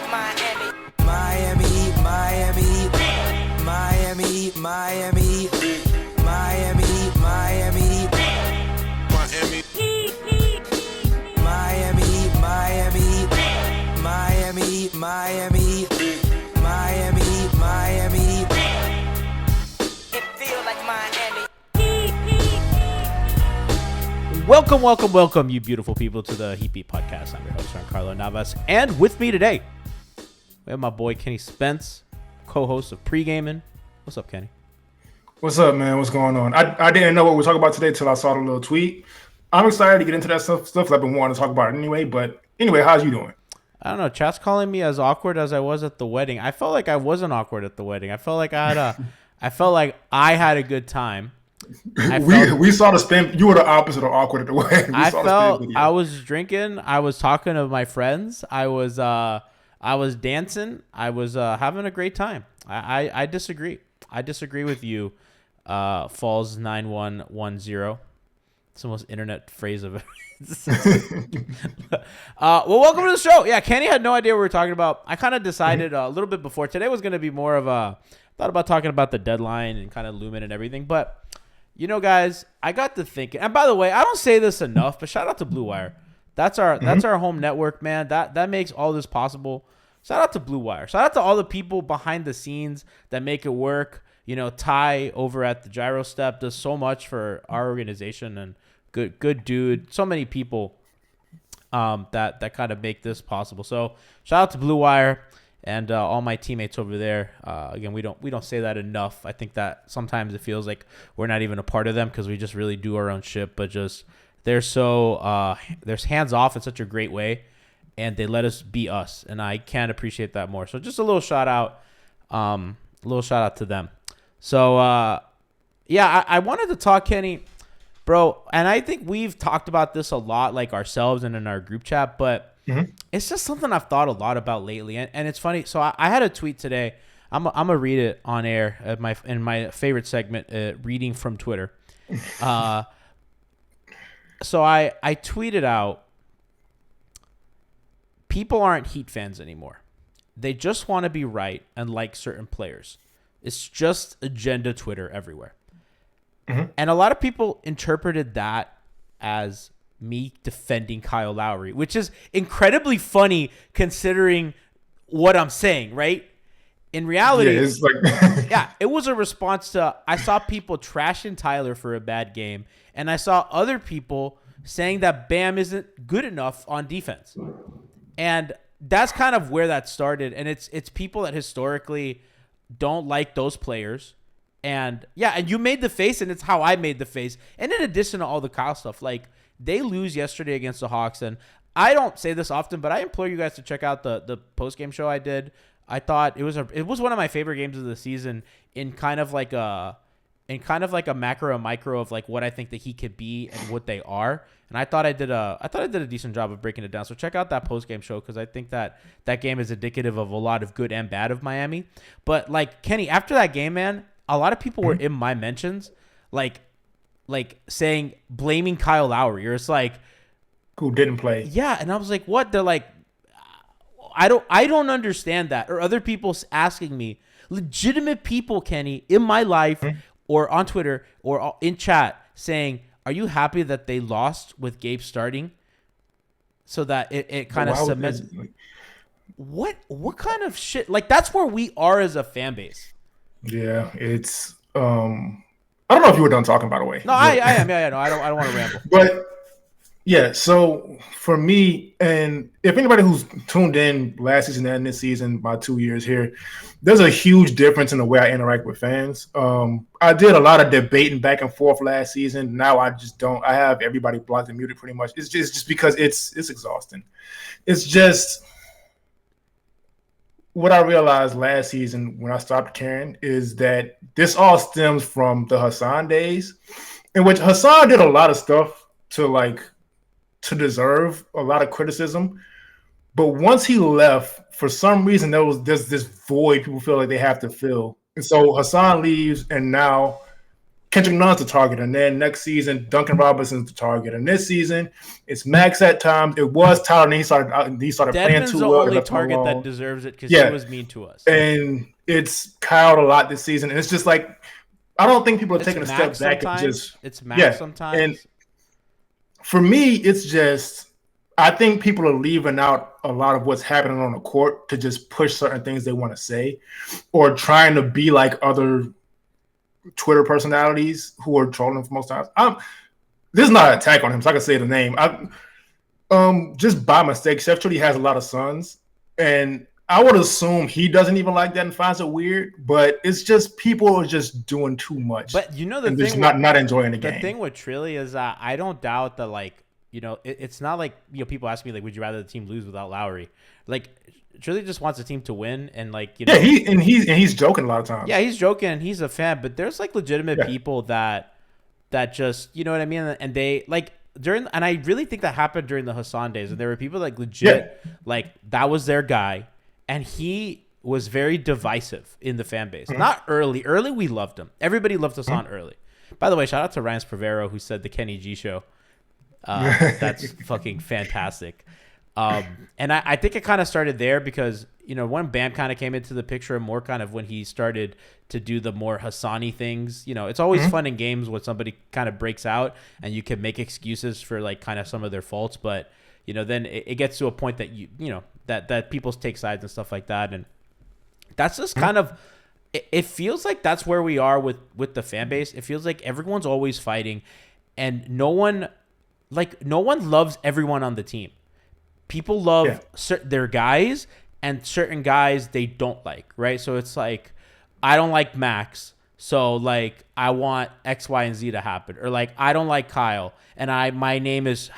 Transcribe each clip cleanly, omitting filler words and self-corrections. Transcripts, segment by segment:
like Miami. Miami, Miami, Miami, Miami, Miami, Miami, Miami, Miami, Miami, Miami, Miami, Miami, Miami. It feels like Miami. Welcome, you beautiful people, to the Heat Beat Podcast. I'm your host, Giancarlo Navas, and with me today, we have my boy Kenny Spence, co-host of Pre-Gaming. What's up, Kenny? What's up, man? What's going on? I didn't know what we were talking about today till I saw the little tweet. I'm excited to get into that stuff. I've been wanting to talk about it anyway. But anyway, how's you doing? I don't know. Chat's calling me as awkward as I was at the wedding. I felt like I wasn't awkward at the wedding. I felt like I felt like I had a good time. We saw the spin. You were the opposite of awkward at the wedding. I was drinking. I was talking to my friends. I was dancing. I was having a great time. I disagree. I disagree with you. Falls 9110. It's the most internet phrase of it. Well, welcome to the show. Yeah, Kenny had no idea what we were talking about. I kind of decided a little bit before. Today was going to be more of a thought about talking about the deadline and kind of Lumen and everything. But, you know, guys, I got to thinking. And by the way, I don't say this enough, but shout out to Blue Wire. That's our home network, man. That makes all this possible. Shout out to Blue Wire. Shout out to all the people behind the scenes that make it work. You know, Ty over at the Gyro Step does so much for our organization, and good dude. So many people that kind of make this possible. So shout out to Blue Wire and all my teammates over there. Again, we don't say that enough. I think that sometimes it feels like we're not even a part of them because we just really do our own shit. But just they're hands off in such a great way, and they let us be us, and I can't appreciate that more. So just a little shout out to them. So I wanted to talk, Kenny, bro, and I think we've talked about this a lot, like ourselves and in our group chat, but it's just something I've thought a lot about lately, and it's funny. So I had a tweet today. I'm gonna read it on air in my favorite segment, reading from Twitter. So I tweeted out, people aren't Heat fans anymore. They just want to be right and like certain players. It's just agenda Twitter everywhere. And a lot of people interpreted that as me defending Kyle Lowry, which is incredibly funny considering what I'm saying, right? In reality, it's like it was a response to, I saw people trashing Tyler for a bad game, and I saw other people saying that Bam isn't good enough on defense. And that's kind of where that started. And it's people that historically don't like those players. And and you made the face, and it's how I made the face. And in addition to all the Kyle stuff, like, they lose yesterday against the Hawks. And I don't say this often, but I implore you guys to check out the post-game show I did. I thought it was one of my favorite games of the season in kind of like a macro and micro of like what I think that he could be and what they are. And I thought I did a decent job of breaking it down. So check out that post-game show, because I think that game is indicative of a lot of good and bad of Miami. But like, Kenny, after that game, man, a lot of people were in my mentions like saying, blaming Kyle Lowry, or it's like, who didn't play. Yeah, and I was like, what? They're like, I don't understand that. Or other people asking me, legitimate people, Kenny, in my life or on Twitter or in chat saying, are you happy that they lost with Gabe starting so that it kind of cements? What kind of shit? Like, that's where we are as a fan base. Yeah, it's I don't know if you were done talking, by the way. No, I am. Yeah, no, I don't want to ramble. But yeah, so for me, and if anybody who's tuned in last season and this season, my 2 years here, there's a huge difference in the way I interact with fans. I did a lot of debating back and forth last season. Now I just don't. I have everybody blocked and muted pretty much. It's just because it's exhausting. It's just what I realized last season when I stopped caring is that this all stems from the Hassan days, in which Hassan did a lot of stuff to deserve a lot of criticism. But once he left, for some reason, there's this void people feel like they have to fill. And so Hassan leaves, and now Kendrick Nunn's the target, and then next season Duncan Robinson's the target, and this season it's Max at times. It was Tyler, and he started playing too well. Deadman's the only target that deserves it because he was mean to us. And it's Kyle a lot this season, and it's just like I don't think people are taking a step back and just it's Max sometimes. And for me, it's just I think people are leaving out a lot of what's happening on the court to just push certain things they want to say, or trying to be like other Twitter personalities who are trolling for most times. This is not an attack on him, so I can say the name. Just by mistake, Chef Trudy has a lot of sons, and I would assume he doesn't even like that and finds it weird. But it's just people are just doing too much. But the thing, just not enjoying the game. The thing with Trilly is I don't doubt that it's not like people ask me like, would you rather the team lose without Lowry? Like Trilly just wants the team to win, and he's joking a lot of times. Yeah, he's joking and he's a fan, but there's like legitimate people that just what I mean, and they like and I really think that happened during the Hassan days, and there were people like legit like that was their guy. And he was very divisive in the fan base. Not early. Early, we loved him. Everybody loved Hassan early. By the way, shout out to Ryan Spravero who said the Kenny G show. That's fucking fantastic. And I think it kind of started there because, when Bam kind of came into the picture and more kind of when he started to do the more Hassani things, it's always fun in games when somebody kind of breaks out and you can make excuses for like kind of some of their faults. But, then it gets to a point that that people take sides and stuff like that. And that's just kind of, it feels like that's where we are with the fan base. It feels like everyone's always fighting and no one loves everyone on the team. People love their guys and certain guys they don't like, right? So it's like, I don't like Max, so like I want X, Y, and Z to happen. Or like, I don't like Kyle, and my name is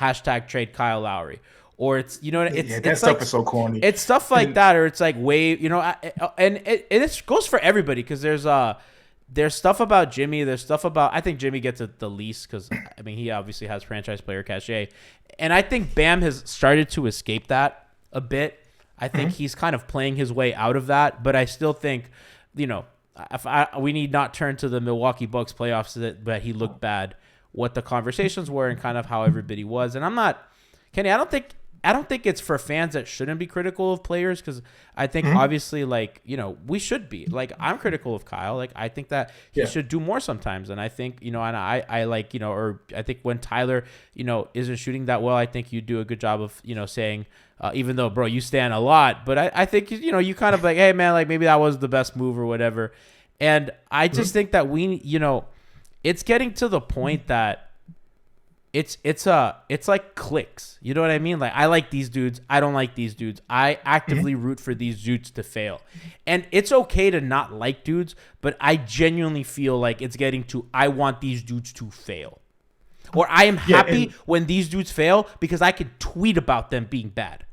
#trade Kyle Lowry. Or it's that stuff is so corny. It's stuff like that, or it's like Wade, and it goes for everybody because there's stuff about Jimmy. There's stuff about I think Jimmy gets it the least because I mean he obviously has franchise player cachet, and I think Bam has started to escape that a bit. I think he's kind of playing his way out of that, but I still think we need not turn to the Milwaukee Bucks playoffs that he looked bad. What the conversations were and kind of how everybody was, and I'm not Kenny. I don't think it's for fans that shouldn't be critical of players because I think obviously we should be like I'm critical of Kyle. Like I think that he should do more sometimes, and I think and I like or I think when Tyler isn't shooting that well, I think you do a good job of saying even though bro you stand a lot, but I think you kind of like hey man like maybe that was the best move or whatever, and I just think that we it's getting to the point that. It's like clicks. You know what I mean? Like I like these dudes. I don't like these dudes. I actively root for these dudes to fail. And it's okay to not like dudes, but I genuinely feel like it's getting to I want these dudes to fail. Or I am happy when these dudes fail because I can tweet about them being bad.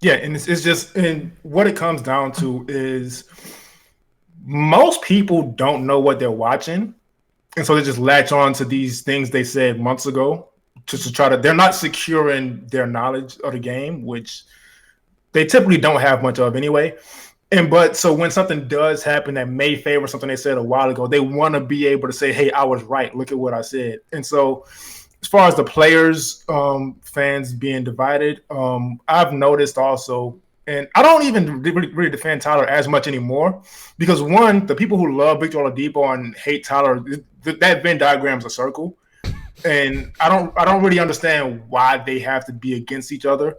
Yeah, and it's just and what it comes down to is most people don't know what they're watching. And so they just latch on to these things they said months ago to try to, they're not securing their knowledge of the game, which they typically don't have much of anyway. So when something does happen that may favor something they said a while ago, they want to be able to say, hey, I was right. Look at what I said. And so as far as the players, fans being divided, I've noticed also, and I don't even really defend Tyler as much anymore because one, the people who love Victor Oladipo and hate Tyler, that Venn diagram is a circle, and I don't really understand why they have to be against each other.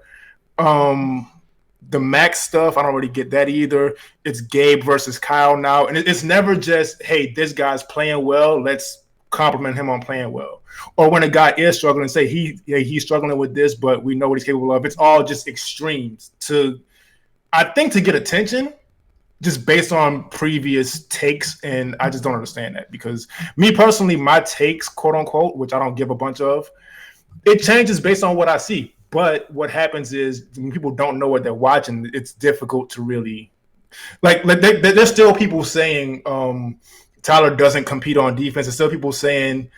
The Max stuff, I don't really get that either. It's Gabe versus Kyle now, and it's never just hey, this guy's playing well, let's compliment him on playing well. Or when a guy is struggling, say he's struggling with this, but we know what he's capable of. It's all just extremes I think to get attention just based on previous takes, and I just don't understand that because me personally, my takes, quote unquote, which I don't give a bunch of, it changes based on what I see. But what happens is when people don't know what they're watching, it's difficult to really there's still people saying Tyler doesn't compete on defense. There's still people saying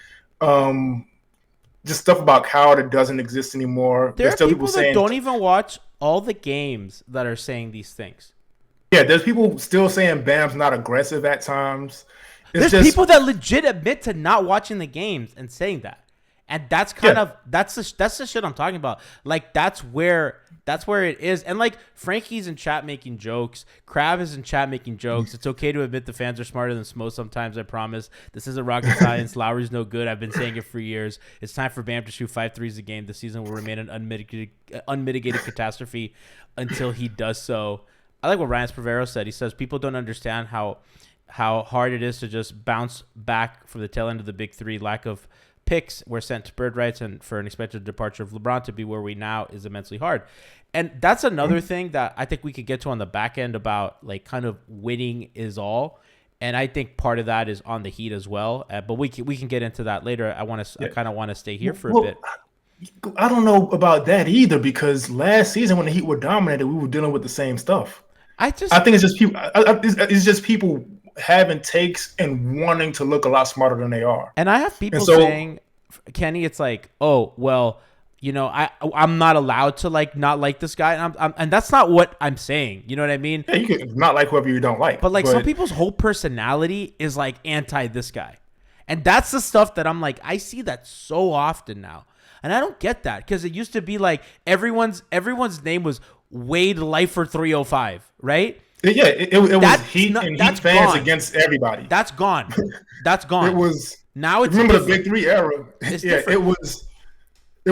just stuff about Kyle that doesn't exist anymore. There's still people that don't even watch all the games that are saying these things. Yeah, there's people still saying Bam's not aggressive at times. There's people that legit admit to not watching the games and saying that. And that's kind of that's the shit I'm talking about. Like that's where it is. And like Frankie's in chat making jokes. Crab is in chat making jokes. It's okay to admit the fans are smarter than Smo sometimes, I promise. This isn't rocket science. Lowry's no good. I've been saying it for years. It's time for Bam to shoot 5 threes a game. The season will remain an unmitigated catastrophe until he does so. I like what Ryan Spravero said. He says people don't understand how hard it is to just bounce back from the tail end of the big three. Lack of picks were sent to bird rights, and for an expected departure of LeBron to be where we now is immensely hard. And that's another thing that I think we could get to on the back end about like kind of winning is all. And I think part of that is on the Heat as well. But we can get into that later. I kind of want to stay here for a bit. I don't know about that either, because last season when the Heat were dominated, we were dealing with the same stuff. I think it's just people. It's just people having takes and wanting to look a lot smarter than they are. And I have people saying, Kenny, it's like, oh well, you know, I'm not allowed to like not like this guy, and that's not what I'm saying. You know what I mean? Yeah, you can not like whoever you don't like. But like some people's whole personality is like anti this guy, and that's the stuff that I'm like, I see that so often now, and I don't get that because it used to be like everyone's name was Wade Lifer 305, right? Yeah, it was Heat and Heat fans against everybody. That's gone. That's gone. It was now. It's remember the Big Three era. It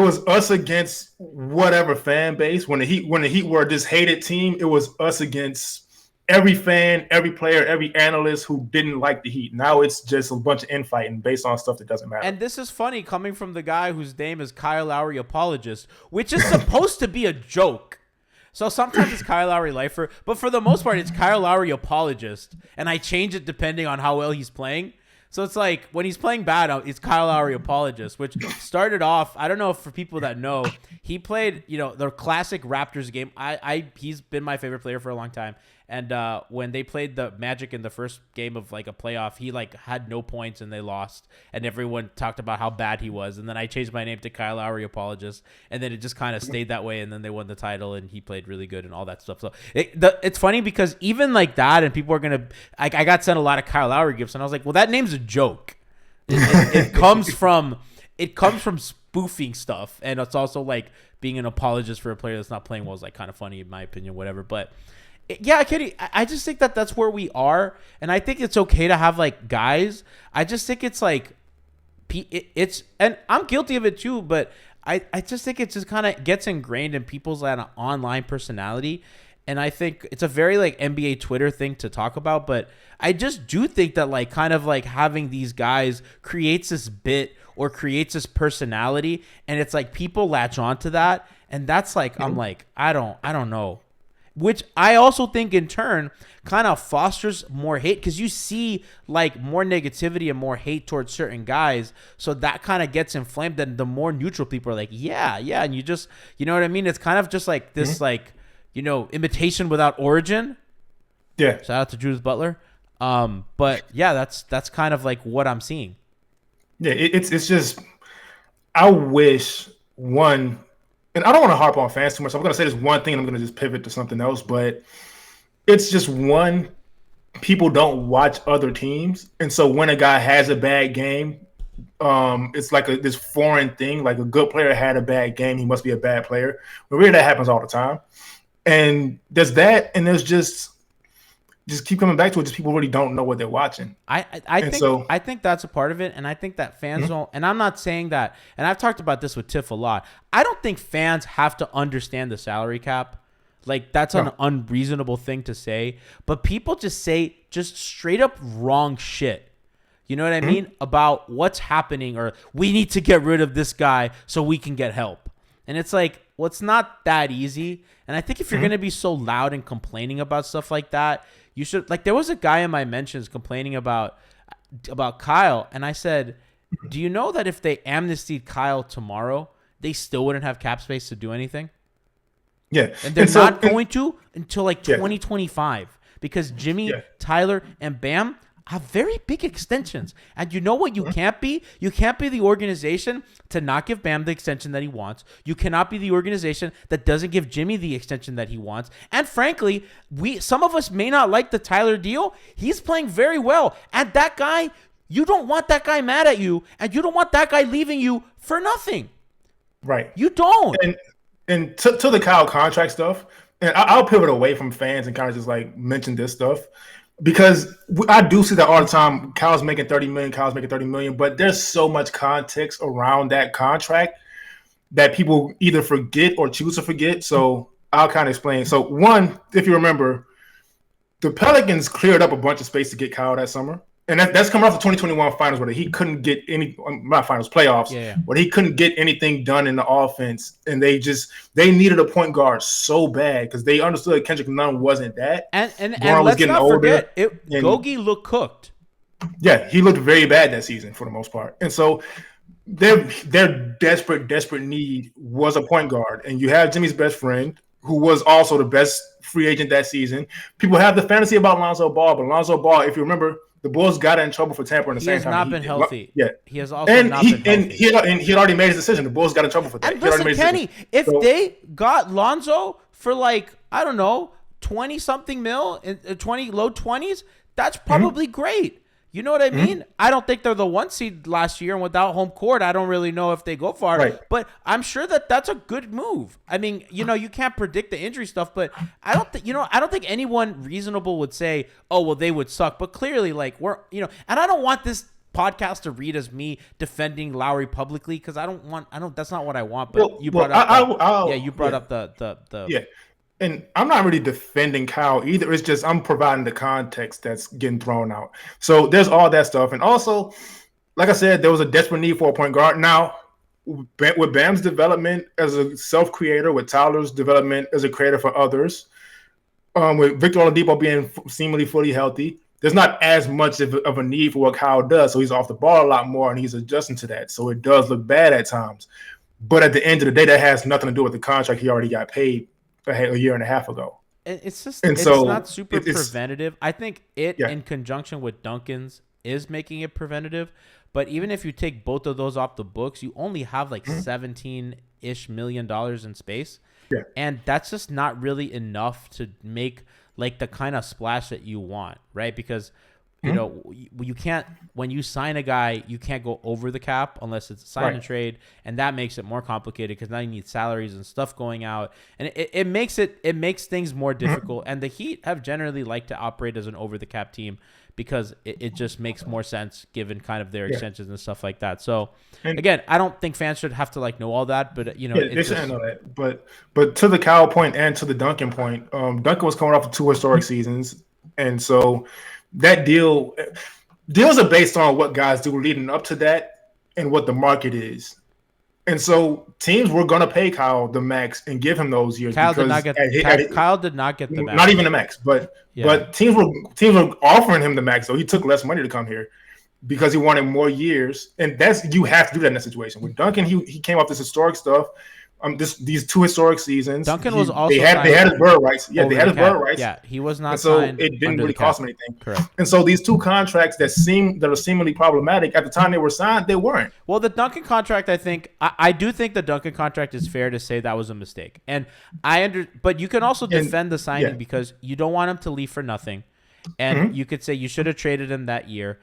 was us against whatever fan base. When the Heat were this hated team, it was us against every fan, every player, every analyst who didn't like the Heat. Now it's just a bunch of infighting based on stuff that doesn't matter. And this is funny coming from the guy whose name is Kyle Lowry Apologist, which is supposed to be a joke. So sometimes it's Kyle Lowry Lifer, but for the most part, it's Kyle Lowry Apologist, and I change it depending on how well he's playing. So it's like when he's playing bad, it's Kyle Lowry Apologist, which started off, I don't know if for people that know, he played, you know, the classic Raptors game. He's been my favorite player for a long time. And when they played the Magic in the first game of like a playoff, he like had no points and they lost. And everyone talked about how bad he was. And then I changed my name to Kyle Lowry Apologist. And then it just kind of stayed that way. And then they won the title and he played really good and all that stuff. So it's funny because even like that, and people are going to, I got sent a lot of Kyle Lowry gifts. And I was like, well, that name's a joke. It comes from spoofing stuff. And it's also like being an apologist for a player that's not playing well is like kind of funny in my opinion, whatever. But yeah, Kenny, I just think that that's where we are, and I think it's okay to have like guys. I just think it's like it's, and I'm guilty of it too, but I just think it just kind of gets ingrained in people's online personality, and I think it's a very like NBA Twitter thing to talk about, but I just do think that like kind of like having these guys creates this bit or creates this personality, and it's like people latch onto that, and that's like I'm like I don't know. Which I also think in turn kind of fosters more hate because you see like more negativity and more hate towards certain guys. So that kind of gets inflamed. And the more neutral people are like, yeah. And you just, you know what I mean? It's kind of just like this, like, you know, imitation without origin. Yeah. Shout out to Judith Butler. But yeah, that's kind of like what I'm seeing. Yeah. It's just, I wish one, and I don't want to harp on fans too much. So I'm going to say this one thing and I'm going to just pivot to something else. But it's just one, people don't watch other teams. And so when a guy has a bad game, it's like this foreign thing. Like a good player had a bad game, he must be a bad player. But really that happens all the time. And there's that, and there's just keep coming back to it. Just people really don't know what they're watching. I think that's a part of it, and I think that fans don't. And I'm not saying that. And I've talked about this with Tiff a lot. I don't think fans have to understand the salary cap. Like that's an unreasonable thing to say. But people just say just straight up wrong shit. You know what I mean about what's happening, or we need to get rid of this guy so we can get help. And it's like, well, it's not that easy. And I think if you're going to be so loud and complaining about stuff like that, you should, like, there was a guy in my mentions complaining about Kyle. And I said, do you know that if they amnestied Kyle tomorrow, they still wouldn't have cap space to do anything? Yeah. And they're not going to until like 2025 because Jimmy, Tyler, and Bam, have very big extensions. And you know what you can't be? You can't be the organization to not give Bam the extension that he wants. You cannot be the organization that doesn't give Jimmy the extension that he wants. And frankly, some of us may not like the Tyler deal. He's playing very well. And that guy, you don't want that guy mad at you, and you don't want that guy leaving you for nothing. Right. You don't. And to the Kyle contract stuff, and I'll pivot away from fans and kind of just like mention this stuff. Because I do see that all the time. Kyle's making $30 million, but there's so much context around that contract that people either forget or choose to forget. So I'll kind of explain. So one, if you remember, the Pelicans cleared up a bunch of space to get Kyle that summer. And that's coming off the 2021 finals where he couldn't get playoffs, where he couldn't get anything done in the offense. And they needed a point guard so bad because they understood Kendrick Nunn wasn't that. And let's not forget, Gogi looked cooked. Yeah, he looked very bad that season for the most part. And so their desperate need was a point guard. And you have Jimmy's best friend, who was also the best free agent that season. People have the fantasy about Lonzo Ball, but Lonzo Ball, if you remember, the Bulls got in trouble for tampering the same time. He has not been healthy. Yeah. He has also not been healthy. And he had already made his decision. The Bulls got in trouble for that. And listen, Kenny, if they got Lonzo for like, I don't know, 20-something mil, 20, low 20s, that's probably great. You know what I mean? I don't think they're the 1 seed last year, and without home court, I don't really know if they go far. Right. But I'm sure that's a good move. I mean, you can't predict the injury stuff, but I don't think anyone reasonable would say, oh, well, they would suck. But clearly, like, and I don't want this podcast to read as me defending Lowry publicly because that's not what I want. But you brought up the And I'm not really defending Kyle either. It's just I'm providing the context that's getting thrown out. So there's all that stuff. And also, like I said, there was a desperate need for a point guard. Now, with Bam's development as a self-creator, with Tyler's development as a creator for others, with Victor Oladipo being seemingly fully healthy, there's not as much of a need for what Kyle does. So he's off the ball a lot more, and he's adjusting to that. So it does look bad at times. But at the end of the day, that has nothing to do with the contract he already got paid a year and a half ago. It's not super preventative. I think in conjunction with Duncan's is making it preventative. But even if you take both of those off the books, you only have like $17-ish million in space. Yeah. And that's just not really enough to make like the kind of splash that you want, right? Because you can't, when you sign a guy, you can't go over the cap unless it's a sign and trade, and that makes it more complicated because now you need salaries and stuff going out, and it makes things more difficult. And the Heat have generally liked to operate as an over the cap team because it just makes more sense given kind of their extensions and stuff like that. So again, I don't think fans should have to like know all that, but they shouldn't know that. But to the Kyle point and to the Duncan point, Duncan was coming off of 2 historic seasons, and so that deals are based on what guys do leading up to that and what the market is. And so teams were going to pay Kyle the max and give him those years. Kyle did not get the max. Not even the max, but teams were offering him the max, so he took less money to come here because he wanted more years. And you have to do that in that situation. With Duncan, he came off this historic stuff. These 2 historic seasons. Duncan was also they had his bird rights. Yeah, they had his bird rights. Yeah, he was not and so signed. It didn't really cost him anything. Correct. And so these 2 contracts that are seemingly problematic at the time they were signed, they weren't. Well, the Duncan contract, I do think the Duncan contract is fair to say that was a mistake. And but you can also defend the signing because you don't want him to leave for nothing. And you could say you should have traded him that year.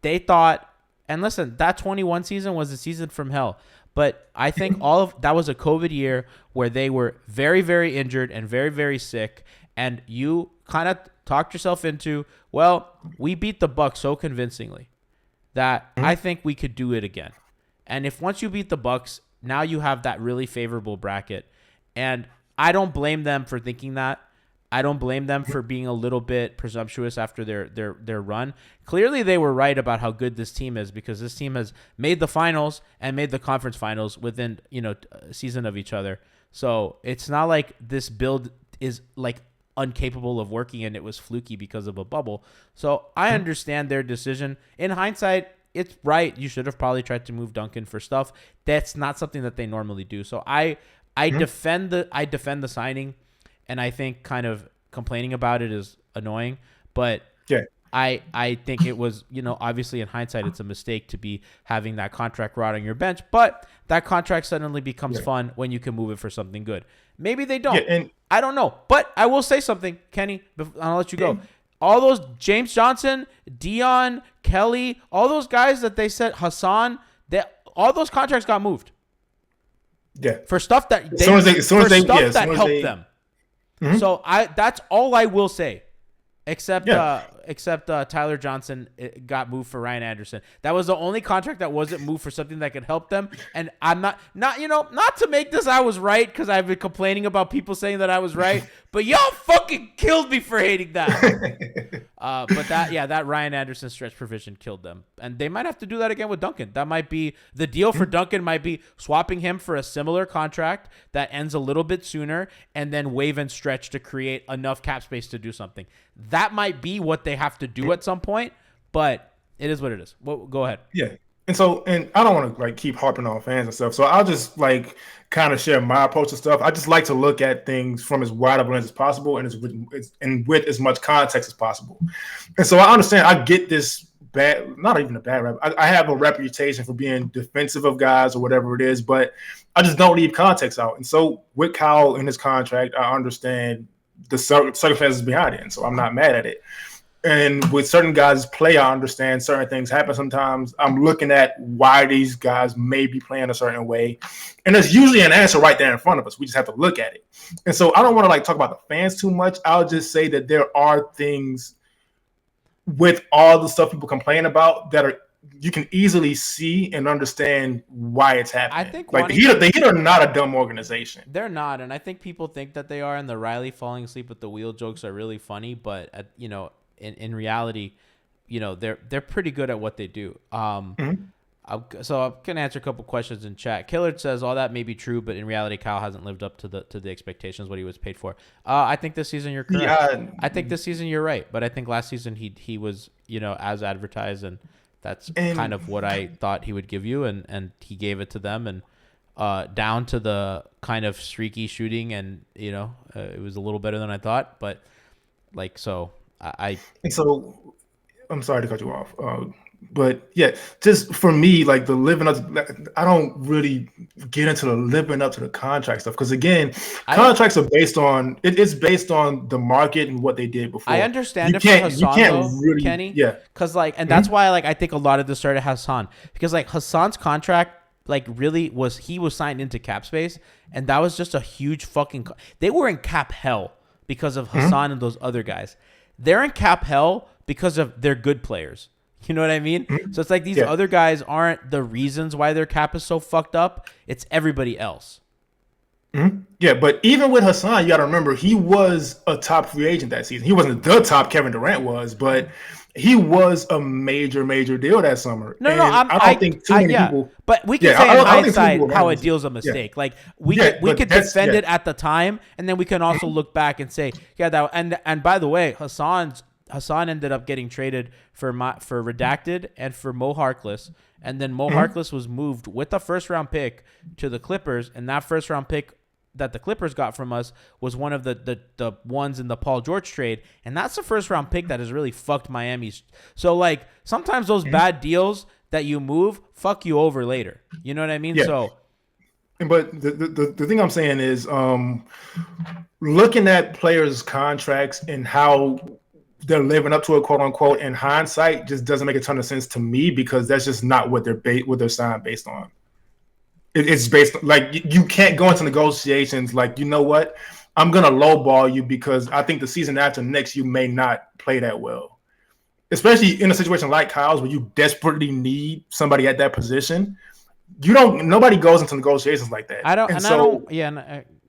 They thought, and listen, that 21 season was a season from hell. But I think all of that was a COVID year where they were very, very injured and very, very sick. And you kind of talked yourself into, well, we beat the Bucks so convincingly that I think we could do it again. And if once you beat the Bucks, now you have that really favorable bracket. And I don't blame them for thinking that. I don't blame them for being a little bit presumptuous after their run. Clearly, they were right about how good this team is because this team has made the finals and made the conference finals within a season of each other. So it's not like this build is like incapable of working and it was fluky because of a bubble. So I understand their decision. In hindsight, it's right. You should have probably tried to move Duncan for stuff. That's not something that they normally do. So I defend the signing. And I think kind of complaining about it is annoying, but I think it was, obviously in hindsight, it's a mistake to be having that contract rot on your bench, but that contract suddenly becomes fun when you can move it for something good. Maybe they don't. And I don't know. But I will say something, Kenny, I'll let you go. All those James Johnson, Dion, Kelly, all those guys that they said, Hassan, all those contracts got moved. Yeah. For stuff that helped them. Mm-hmm. So that's all I will say. Except Tyler Johnson got moved for Ryan Anderson. That was the only contract that wasn't moved for something that could help them. And I'm not to make this I was right, because I've been complaining about people saying that I was right, but y'all fucking killed me for hating that. But that Ryan Anderson stretch provision killed them. And they might have to do that again with Duncan. That might be the deal for Duncan, might be swapping him for a similar contract that ends a little bit sooner, and then waive and stretch to create enough cap space to do something. That might be what they have to do at some point, but it is what it is. Well, go ahead. Yeah. And I don't want to keep harping on fans and stuff. So I'll just kind of share my approach to stuff. I just like to look at things from as wide of a lens as possible and with as much context as possible. And so I understand, I get this not even a bad rep. I have a reputation for being defensive of guys or whatever it is, but I just don't leave context out. And so with Kyle in his contract, I understand the circumstances behind it, and so I'm not mad at it. And with certain guys' play, I understand certain things happen sometimes. I'm looking at why these guys may be playing a certain way, and there's usually an answer right there in front of us. We just have to look at it. And so I don't want to talk about the fans too much. I'll just say that there are things with all the stuff people complain about that you can easily see and understand why it's happening. I think the Heat are not a dumb organization. They're not, and I think people think that they are, and the Riley falling asleep with the wheel jokes are really funny, but in reality, they're pretty good at what they do. So I'm gonna answer a couple questions in chat. Killard says all that may be true, but in reality, Kyle hasn't lived up to the expectations what he was paid for. I think this season you're correct. Yeah. I think this season you're right, but I think last season he was as advertised, and that's kind of what I thought he would give you, and he gave it to them, and down to the kind of streaky shooting, and it was a little better than I thought, but so. And so, I'm sorry to cut you off, but yeah, just for me, the living up, I don't really get into the living up to the contract stuff, because again, contracts are based on it's based on the market and what they did before. I understand it for Hassan, though, Kenny, because and that's why I think a lot of this started Hassan, because Hassan's contract really he was signed into cap space, and that was just a huge fucking. They were in cap hell because of Hassan and those other guys. They're in cap hell because of their good players. You know what I mean? So it's these other guys aren't the reasons why their cap is so fucked up. It's everybody else. Yeah, but even with Hassan, you got to remember, he was a top free agent that season. He wasn't the top Kevin Durant was, but he was a major, major deal that summer. I don't think too many people. But we can say in hindsight how a deal's a mistake. We could defend it at the time, and then we can also look back and say, and by the way, Hassan ended up getting traded for Redacted and for Mo Harkless, and then Mo Harkless was moved with a first round pick to the Clippers, and that first round pick that the Clippers got from us was one of the ones in the Paul George trade, and that's the first round pick that has really fucked Miami's. So sometimes those bad deals that you move fuck you over later. You know what I mean? Yeah. So, but the thing I'm saying is, looking at players' contracts and how they're living up to it, quote unquote, in hindsight, just doesn't make a ton of sense to me, because that's just not what they're signed based on. It's based you can't go into negotiations you know what, I'm gonna lowball you because I think the season after next you may not play that well, especially in a situation like Kyle's where you desperately need somebody at that position. Nobody goes into negotiations like that.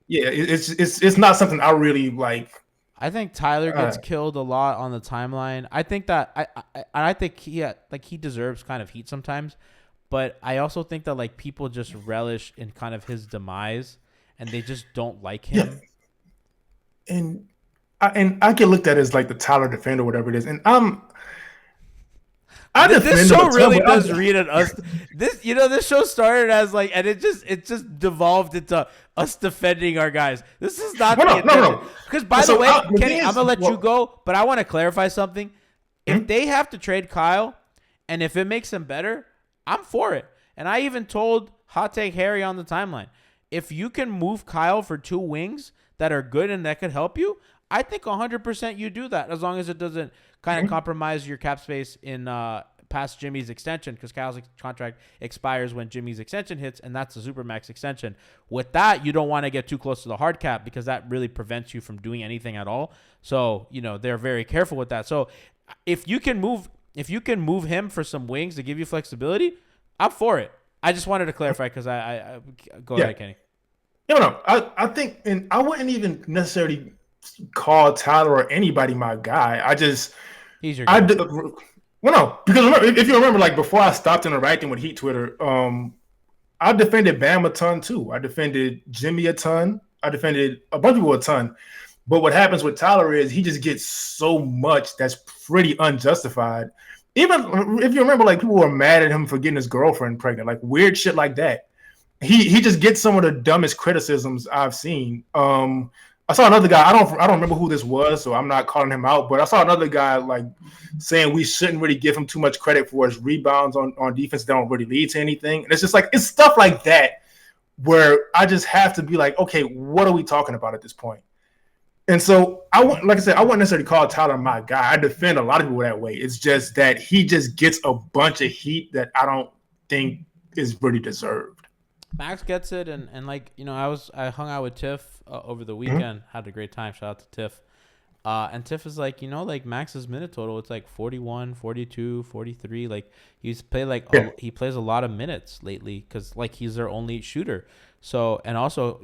It's not something I really like. I think Tyler gets killed a lot on the timeline. I think that I think he deserves kind of heat sometimes. But I also think that people just relish in kind of his demise, and they just don't like him. Yeah. And I get looked at as the Tyler defender, whatever it is, and this show really does read at us. This show started as and it just devolved into us defending our guys. This is not no. Because by the way, Kenny, I'm gonna let you go, but I want to clarify something. if they have to trade Kyle, and if it makes him better, I'm for it. And I even told Hot Take Harry on the timeline, if you can move Kyle for 2 wings that are good and that could help you, I think 100% you do that, as long as it doesn't kind of compromise your cap space in past Jimmy's extension, because Kyle's contract expires when Jimmy's extension hits, and that's a supermax extension. With that, you don't want to get too close to the hard cap, because that really prevents you from doing anything at all. So, they're very careful with that. So if you can move him for some wings to give you flexibility, I'm for it. I just wanted to clarify, because I go ahead, Kenny. No. I think, and I wouldn't even necessarily call Tyler or anybody my guy. He's your guy. Well, no, because if you remember, like before I stopped interacting with Heat Twitter, I defended Bam a ton too. I defended Jimmy a ton. I defended a bunch of people a ton. But what happens with Tyler is he just gets so much that's pretty unjustified. Even if you remember, like people were mad at him for getting his girlfriend pregnant, like weird shit like that. He just gets some of the dumbest criticisms I've seen. I saw another guy. I don't remember who this was, so I'm not calling him out. But I saw another guy like saying we shouldn't really give him too much credit for his rebounds on defense that don't really lead to anything. And it's just like it's stuff like that where I just have to be like, okay, what are we talking about at this point? And so like I said, I wouldn't necessarily call Tyler my guy. I defend a lot of people that way. It's just that he just gets a bunch of heat that I don't think is really deserved. Max gets it, and like I hung out with Tiff over the weekend, had a great time. Shout out to Tiff. And Tiff is like, like Max's minute total, it's like 41, 42, 43. Like he's played he plays a lot of minutes lately because like he's their only shooter. So, and also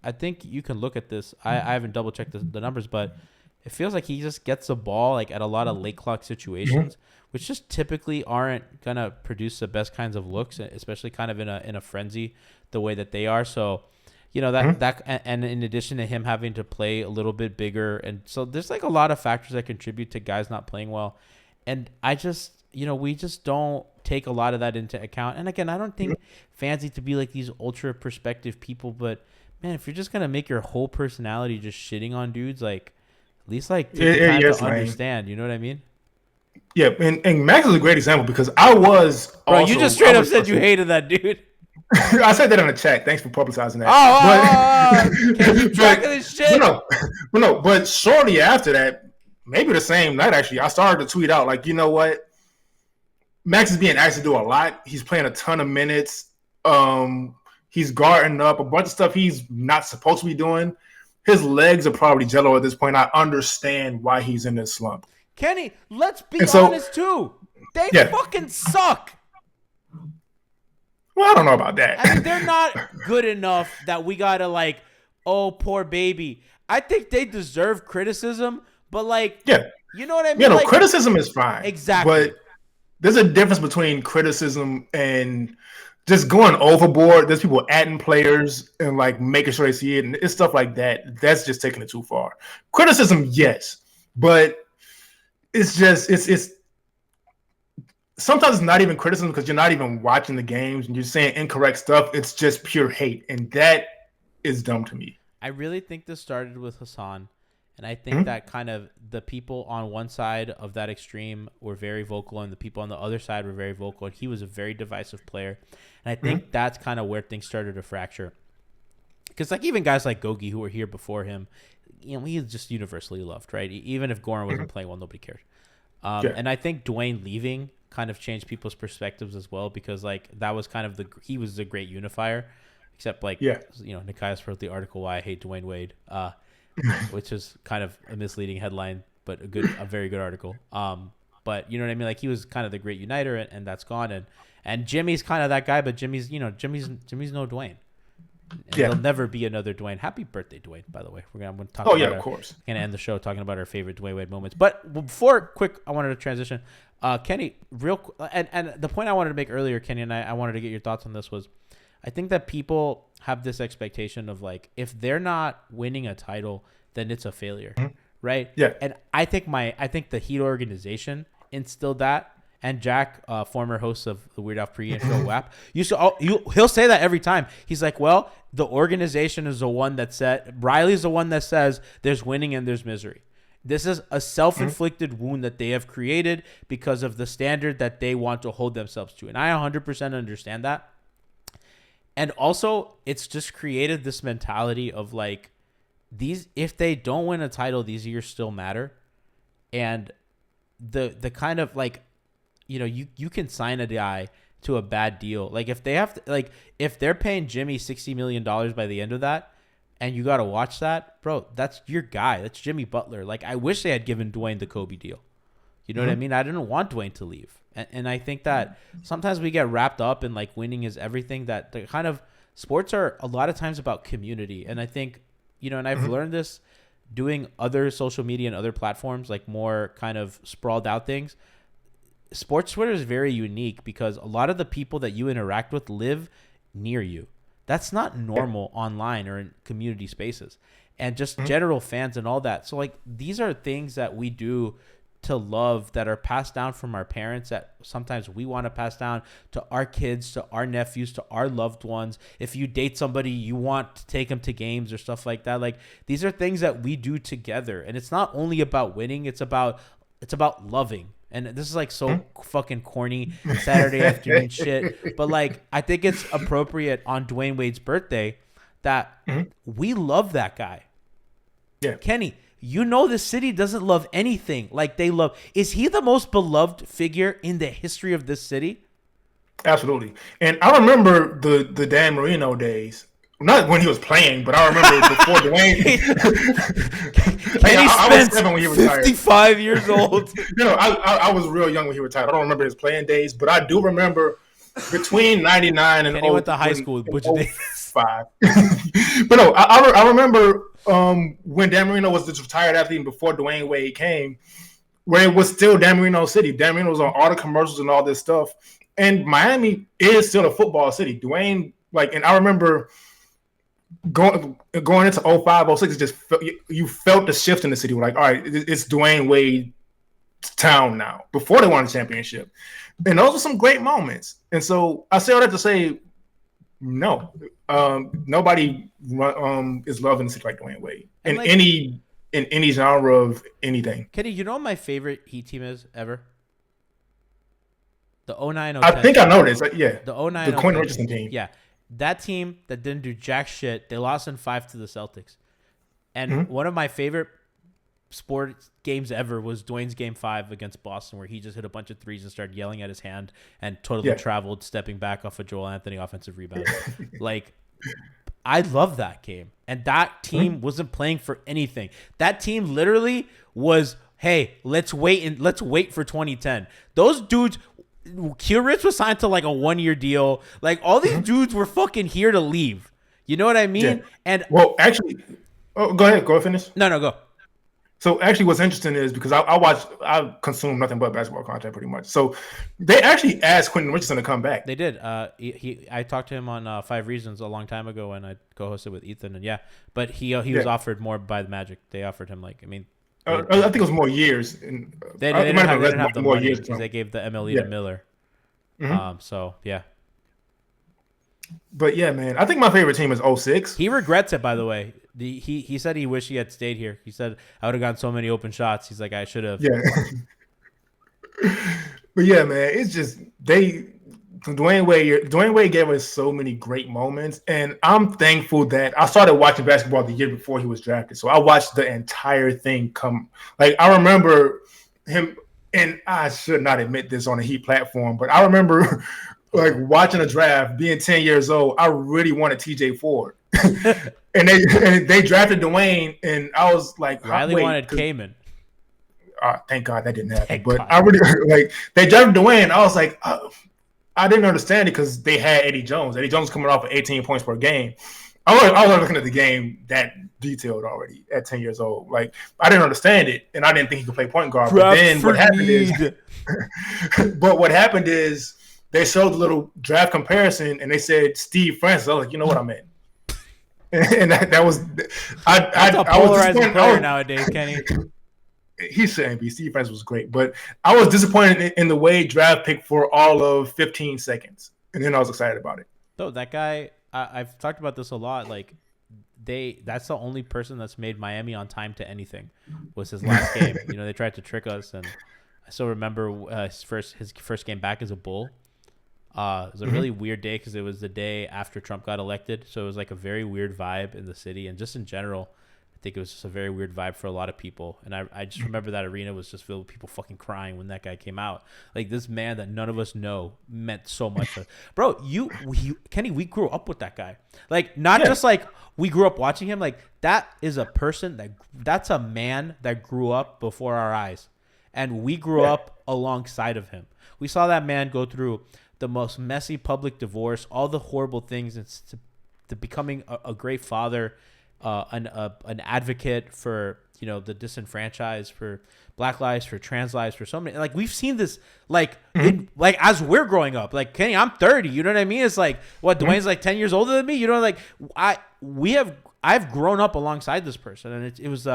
I think you can look at this. I haven't double checked the numbers, but it feels like he just gets the ball like at a lot of late clock situations, which just typically aren't gonna produce the best kinds of looks, especially kind of in a frenzy the way that they are. So, and in addition to him having to play a little bit bigger, and so there's like a lot of factors that contribute to guys not playing well, and I just we just don't take a lot of that into account. And again, I don't think fans need to be like these ultra perspective people, but man, if you're just gonna make your whole personality just shitting on dudes, like at least like take the time to understand. You know what I mean? Yeah, and Max is a great example because I was bro. You just straight up said you hated that dude. I said that in the chat. Thanks for publicizing that. Can't keep track of this shit. But shortly after that, maybe the same night actually, I started to tweet out like, you know what? Max is being asked to do a lot. He's playing a ton of minutes. He's guarding up a bunch of stuff he's not supposed to be doing. His legs are probably jello at this point. I understand why he's in this slump. Kenny, let's be honest too. They fucking suck. Well, I don't know about that. I mean, they're not good enough that we gotta like, oh, poor baby. I think they deserve criticism, but like, you know what I mean? Criticism is fine. Exactly. But there's a difference between criticism and just going overboard. There's people adding players and like making sure they see it, and it's stuff like that. That's just taking it too far. Criticism, yes, but it's sometimes it's not even criticism because you're not even watching the games and you're saying incorrect stuff. It's just pure hate, and that is dumb to me. I really think this started with Hassan, and I think that kind of the people on one side of that extreme were very vocal, and the people on the other side were very vocal, and he was a very divisive player. And I think that's kind of where things started to fracture. Because like even guys like Gogi who were here before him, he's just universally loved, right? Even if Goran wasn't playing well, nobody cared. And I think Dwyane leaving kind of changed people's perspectives as well, because like that was kind of he was the great unifier, except like Nikias wrote the article Why I Hate Dwyane Wade, which is kind of a misleading headline, but a very good article. But you know what I mean? Like he was kind of the great uniter, and that's gone. And Jimmy's kind of that guy, but Jimmy's no Dwyane. And there'll never be another Dwyane. Happy birthday, Dwyane, by the way. I'm going to talk about of course. We're going to end the show talking about our favorite Dwyane Wade moments. But before, I wanted to transition. Kenny, and the point I wanted to make earlier, Kenny, and I wanted to get your thoughts on this was, I think that people have this expectation of like, if they're not winning a title, then it's a failure, right? Yeah. And I think the Heat organization instilled that. And Jack, former host of the Weird Al pregame show, WAP, he'll say that every time. He's like, well, the organization is the one that Riley's the one that says there's winning and there's misery. This is a self-inflicted wound that they have created because of the standard that they want to hold themselves to. And I 100% understand that. And also, it's just created this mentality of like, if they don't win a title, these years still matter. And the kind of like, you can sign a guy to a bad deal. Like if they have to, like if they're paying Jimmy $60 million by the end of that, and you got to watch that, bro, that's your guy. That's Jimmy Butler. Like I wish they had given Dwyane the Kobe deal. You know what I mean? I didn't want Dwyane to leave. And I think that sometimes we get wrapped up in like winning is everything, that the kind of sports are a lot of times about community. And I think, and I've learned this doing other social media and other platforms, like more kind of sprawled out things. Sports Twitter is very unique because a lot of the people that you interact with live near you. That's not normal online or in community spaces, and just general fans and all that. So like these are things that we do to love, that are passed down from our parents, that sometimes we want to pass down to our kids, to our nephews, to our loved ones. If you date somebody, you want to take them to games or stuff like that. Like these are things that we do together, and it's not only about winning, it's about loving. And this is like so fucking corny Saturday afternoon shit. But like, I think it's appropriate on Dwyane Wade's birthday that we love that guy. Yeah. Kenny, the city doesn't love anything like they love. Is he the most beloved figure in the history of this city? Absolutely. And I remember the Dan Marino days. Not when he was playing, but I remember before Dwyane. Kenny I Spence, was 7 when he retired. 55 years old. I was real young when he retired. I don't remember his playing days, but I do remember between 99 and Kenny went to high school with Butch Davis. 5. But no, I remember when Dan Marino was this retired athlete and before Dwyane Wade came, where it was still Dan Marino City. Dan Marino was on all the commercials and all this stuff. And Miami is still a football city. Dwyane, and I remember going into 05, 06, it just you felt the shift in the city. We're like, all right, it's Dwyane Wade's town now. Before they won the championship, and those are some great moments. And so I say all that to say, no, nobody is loving the city like Dwyane Wade in any genre of anything. Kenny, you know what my favorite Heat team is ever? The 09-10. I think I know this. Yeah, the 09-10. The Quentin Richardson team. Yeah. That team that didn't do jack shit, they lost in 5 to the Celtics. And one of my favorite sports games ever was Dwyane's Game 5 against Boston, where he just hit a bunch of threes and started yelling at his hand and totally traveled, stepping back off a Joel Anthony offensive rebound. Like, I love that game. And that team wasn't playing for anything. That team literally was, hey, let's wait for 2010. Those dudes... Q Rich was signed to like a 1-year deal. Like all these dudes were fucking here to leave. You know what I mean? Yeah. And well, actually, go ahead, finish. No, go. So actually, what's interesting is because I consume nothing but basketball content pretty much. So they actually asked Quentin Richardson to come back. They did. I talked to him on 5 Reasons a long time ago when I co-hosted with Ethan, and but he was offered more by the Magic. They offered him I think it was more years. They didn't have the money because they gave the MLE to Miller. So, yeah. But, yeah, man, I think my favorite team is 06. He regrets it, by the way. He said he wished he had stayed here. He said, I would have gotten so many open shots. He's like, I should have. Yeah. But, yeah, man, it's just Dwyane Wade gave us so many great moments, and I'm thankful that I started watching basketball the year before he was drafted. So I watched the entire thing come. Like I remember him, and I should not admit this on a Heat platform, but I remember like watching a draft, being 10 years old. I really wanted TJ Ford, and they drafted Dwyane, and I was like, Riley wanted Kaman. Thank God that didn't happen. I really they drafted Dwyane. I was like. I didn't understand it because they had Eddie Jones. Eddie Jones coming off of 18 points per game. I was looking at the game that detailed already at 10 years old. Like I didn't understand it, and I didn't think he could play point guard. But then what happened is they showed the little draft comparison, and they said Steve Francis. I was like, you know what I meant. And that was That's a polarizing player nowadays, Kenny. He shouldn't be. Steve Francis was great, but I was disappointed in the Wade draft pick for all of 15 seconds, and then I was excited about it. No, that guy. I've talked about this a lot. Like that's the only person that's made Miami on time to anything was his last game. They tried to trick us, and I still remember his first game back as a Bull. It was a really weird day because it was the day after Trump got elected, so it was like a very weird vibe in the city, and just in general, I think it was just a very weird vibe for a lot of people. And I just remember that arena was just filled with people fucking crying when that guy came out. Like, this man that none of us know meant so much. Bro, Kenny, we grew up with that guy. Like, not just like we grew up watching him. Like, that is a person that's a man that grew up before our eyes. And we grew up alongside of him. We saw that man go through the most messy public divorce, all the horrible things, and to becoming a great father, an advocate for the disenfranchised, for Black lives, for trans lives, for so many. Like, we've seen this like as we're growing up. Like, Kenny, I'm 30. You know what I mean? It's like, what, Dwayne's like 10 years older than me. Like, I've grown up alongside this person, and it was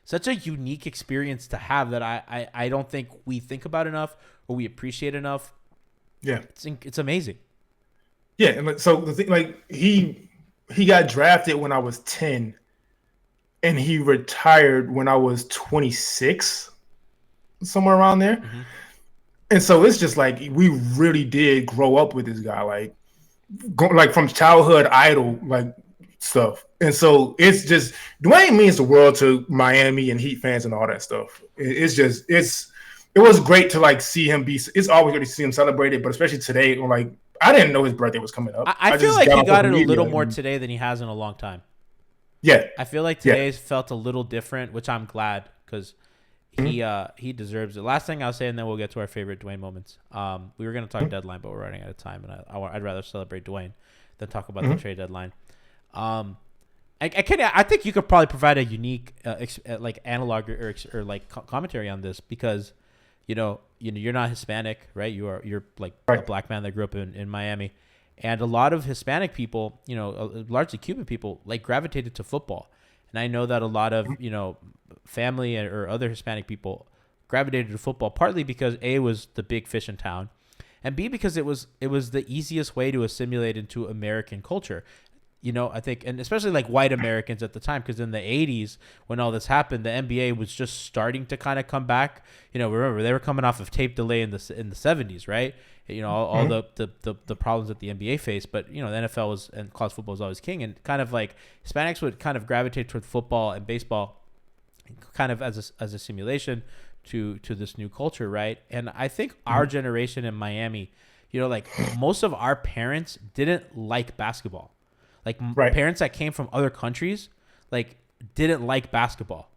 such a unique experience to have that I don't think we think about enough or we appreciate enough. Yeah, it's amazing. Yeah, and so the thing, like, he got drafted when I was 10, and he retired when I was 26, somewhere around there. And so it's just like we really did grow up with this guy, like from childhood idol like stuff. And so it's just Dwyane means the world to Miami and Heat fans and all that stuff. It was great to like see him be. It's always good to see him celebrated, but especially today, like, I didn't know his birthday was coming up. I feel like he got it a little more today than he has in a long time. Yeah, I feel like today's felt a little different, which I'm glad because he deserves it. Last thing I'll say, and then we'll get to our favorite Dwyane moments. We were gonna talk deadline, but we're running out of time, and I'd rather celebrate Dwyane than talk about the trade deadline. I think you could probably provide a unique like analog or like commentary on this because you're not Hispanic, right? You're like a black man that grew up in Miami, and a lot of Hispanic people, largely Cuban people, like gravitated to football. And I know that a lot of family or other Hispanic people gravitated to football partly because A, was the big fish in town, and B, because it was the easiest way to assimilate into American culture. I think, and especially like white Americans at the time, because in the 80s, when all this happened, the NBA was just starting to kind of come back. Remember, they were coming off of tape delay in the 70s, right? All the problems that the NBA faced, but the NFL was, and college football was always king, and kind of like Hispanics would kind of gravitate toward football and baseball, kind of as a simulation to this new culture, right? And I think our generation in Miami, like most of our parents didn't like basketball. Like parents that came from other countries, like, didn't like basketball.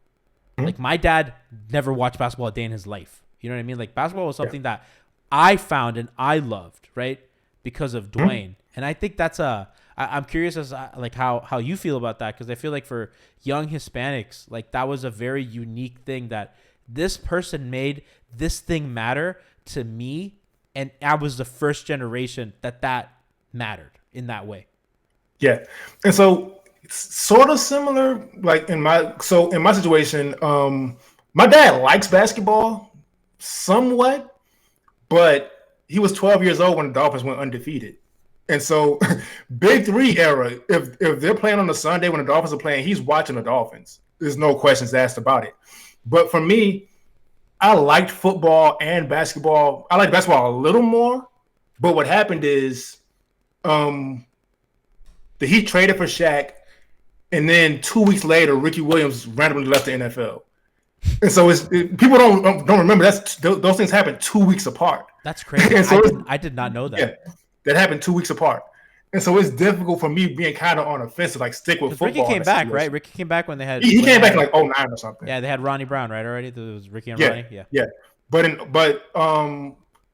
Like, my dad never watched basketball a day in his life. You know what I mean? Like, basketball was something that I found and I loved, right? Because of Dwyane. And I think that's I'm curious as like how you feel about that, because I feel like for young Hispanics, like, that was a very unique thing that this person made this thing matter to me, and I was the first generation that mattered in that way. Yeah. And so it's sort of similar, like in my situation, my dad likes basketball somewhat, but he was 12 years old when the Dolphins went undefeated. And so Big Three era, if they're playing on a Sunday when the Dolphins are playing, he's watching the Dolphins. There's no questions asked about it. But for me, I liked football and basketball. I like basketball a little more, but what happened is the Heat traded for Shaq, and then 2 weeks later, Ricky Williams randomly left the NFL. And so people don't remember those things happened 2 weeks apart. That's crazy. So I did not know that. Yeah, that happened 2 weeks apart. And so it's difficult for me being kind of on a fence to like stick with football. Ricky came back, right? Ricky came back when they had. He came back in like 09 or something. Yeah, they had Ronnie Brown, right? Already, it was Ricky and Ronnie. Yeah. But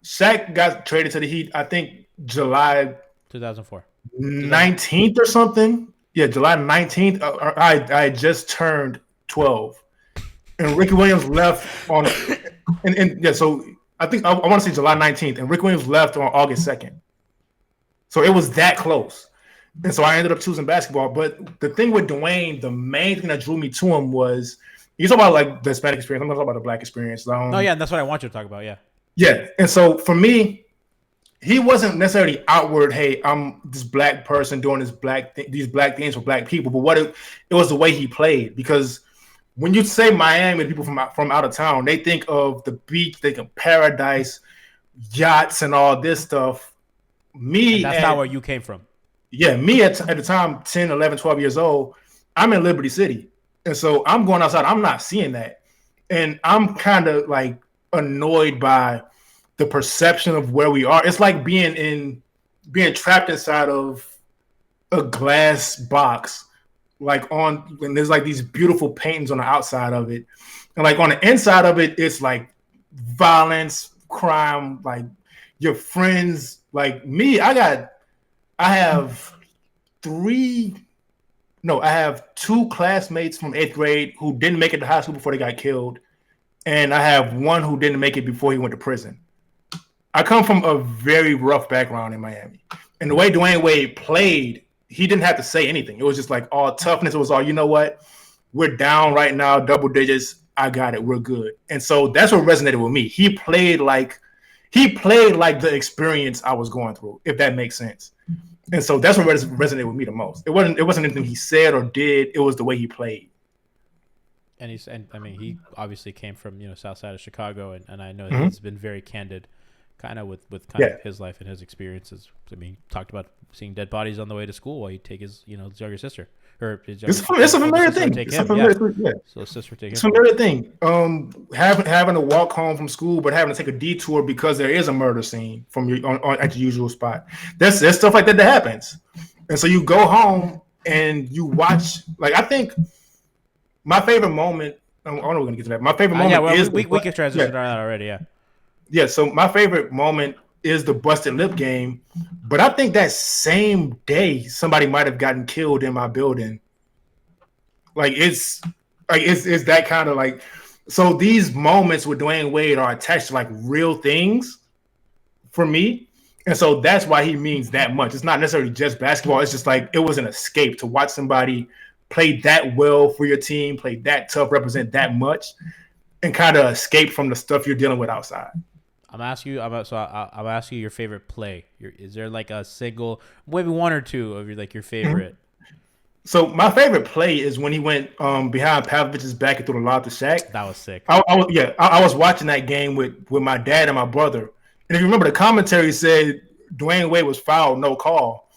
Shaq got traded to the Heat, I think July 2004. 19th or something. Yeah, July 19th. I just turned 12, and Ricky Williams left on. And yeah, so I think I want to say July 19th, and Ricky Williams left on August 2nd. So it was that close, and so I ended up choosing basketball. But the thing with Dwyane, the main thing that drew me to him was you talk about like the Hispanic experience. I'm going to talk about the Black experience. Oh yeah, and that's what I want you to talk about. Yeah. Yeah, and so for me, he wasn't necessarily outward. Hey, I'm this black person doing these black things for black people. But it was the way he played. Because when you say Miami, people from out of town, they think of the beach, they think of paradise, yachts, and all this stuff. And that's not where you came from. Yeah, me at the time, 10, 11, 12 years old, I'm in Liberty City. And so I'm going outside. I'm not seeing that. And I'm kind of like annoyed by the perception of where we are. It's like being trapped inside of a glass box, and there's like these beautiful paintings on the outside of it. And like on the inside of it, it's like violence, crime, like your friends, like me. I have two classmates from 8th grade who didn't make it to high school before they got killed. And I have one who didn't make it before he went to prison. I come from a very rough background in Miami. And the way Dwyane Wade played, he didn't have to say anything. It was just like all toughness. It was all, you know what? We're down right now, double digits. I got it. We're good. And so that's what resonated with me. He played like the experience I was going through, if that makes sense. And so that's what resonated with me the most. It wasn't anything he said or did. It was the way he played. And he obviously came from, south side of Chicago, and I know that he's been very candid kind of with kind of his life and his experiences. I mean, he talked about seeing dead bodies on the way to school while he'd take his, his younger sister. Or his younger sister. It's a familiar thing. So his sister take him. It's a familiar thing. Having to walk home from school, but having to take a detour because there is a murder scene from at your usual spot. There's stuff like that happens. And so you go home and you watch, like, I think my favorite moment, I know we're going to get to that. My favorite moment is... We can transition on that already, yeah. Yeah, so my favorite moment is the busted lip game, but I think that same day somebody might have gotten killed in my building. It's that kind of like, so these moments with Dwyane Wade are attached to like real things for me. And so that's why he means that much. It's not necessarily just basketball. It's just like, it was an escape to watch somebody play that well for your team, play that tough, represent that much, and kind of escape from the stuff you're dealing with outside. I'm asking you your favorite play. Is there like a single, maybe one or two of your favorite? So my favorite play is when he went behind Pavlovic's back and threw the lob to Shaq. That was sick. I was watching that game with my dad and my brother, and if you remember, the commentary said Dwyane Wade was fouled, no call.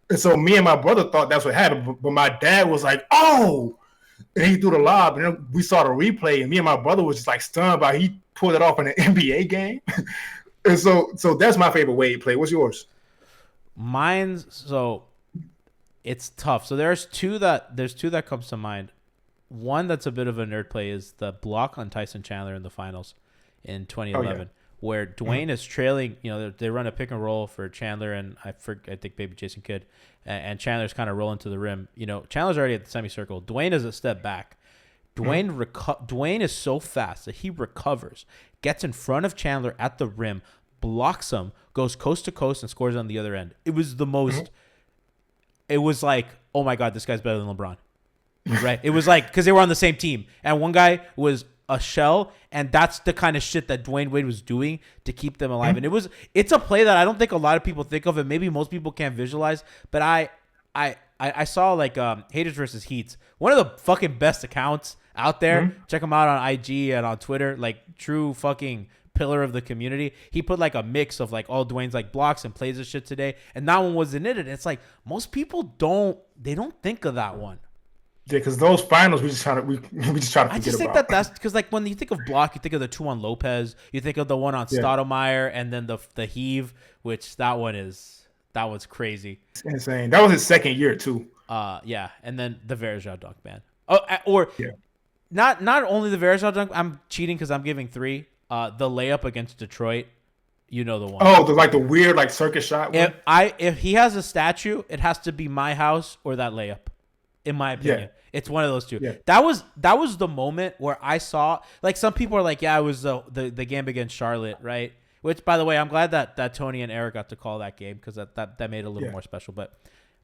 And so me and my brother thought that's what happened, but my dad was like, "Oh!" And he threw the lob, and then we saw the replay, and me and my brother was just like stunned by he pulled it off in an NBA game. And so that's my favorite Wade play. What's yours? It's tough. So there's two that comes to mind. One that's a bit of a nerd play is the block on Tyson Chandler in the finals in 2011, where Dwyane is trailing. They run a pick and roll for Chandler and I think maybe Jason Kidd, and Chandler's kind of rolling to the rim. Chandler's already at the semicircle. Dwyane is a step back. Dwyane is so fast that he recovers, gets in front of Chandler at the rim, blocks him, goes coast to coast, and scores on the other end. It was the most. It was like, oh my God, this guy's better than LeBron, right? It was like, because they were on the same team, and one guy was a shell, and that's the kind of shit that Dwyane Wade was doing to keep them alive. And it's a play that I don't think a lot of people think of, and maybe most people can't visualize. But I saw like Haters versus Heats, one of the fucking best accounts out there. Check him out on IG and on Twitter, like true fucking pillar of the community. He put like a mix of like all Dwayne's like blocks and plays this shit today, and that one wasn't in it. It's like most people don't think of that one. Yeah, because those finals we just try to forget about. I just think that's because like when you think of block, you think of the two on Lopez, you think of the one on Stoudemire, and then the heave, which that one's crazy. It's insane. That was his second year too. Yeah, and then the Verjao dunk, man. Not only the Verjao dunk. I'm cheating because I'm giving 3. The layup against Detroit, the one. Oh, the weird like circus shot one? If he has a statue, it has to be my house or that layup, in my opinion. Yeah. It's one of those two. Yeah. That was the moment where I saw, like, some people are like, yeah, it was the game against Charlotte, right? Which, by the way, I'm glad that Tony and Eric got to call that game because that made it a little more special. But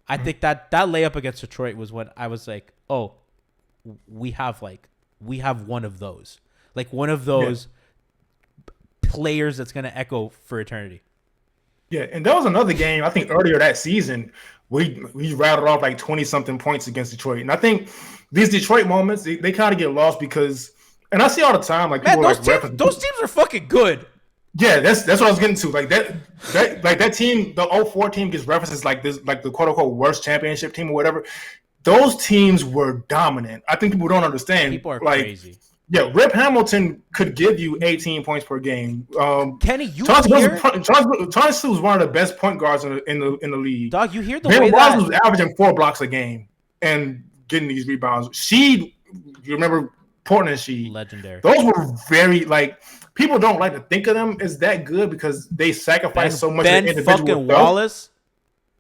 I think that layup against Detroit was when I was like, oh, we have one of those. Like one of those players that's going to echo for eternity. Yeah, and there was another game I think earlier that season. We rattled off like 20 something points against Detroit, and I think these Detroit moments they kind of get lost because, and I see all the time like Man, people like reference. those teams are fucking good. Yeah, that's what I was getting to. Like that team, the '04 team gets references like this, like the quote unquote worst championship team or whatever. Those teams were dominant. I think people don't understand. People are like, crazy. Yeah, Rip Hamilton could give you 18 points per game. Kenny, you Chauncey hear? was one of the best point guards in the league. Dog, you hear the Van way Ross was that averaging 4 blocks a game and getting these rebounds. You remember Portland Sheed? legendary. Those were very like people don't like to think of them as that good because they sacrifice so much. Ben of fucking individual Wallace.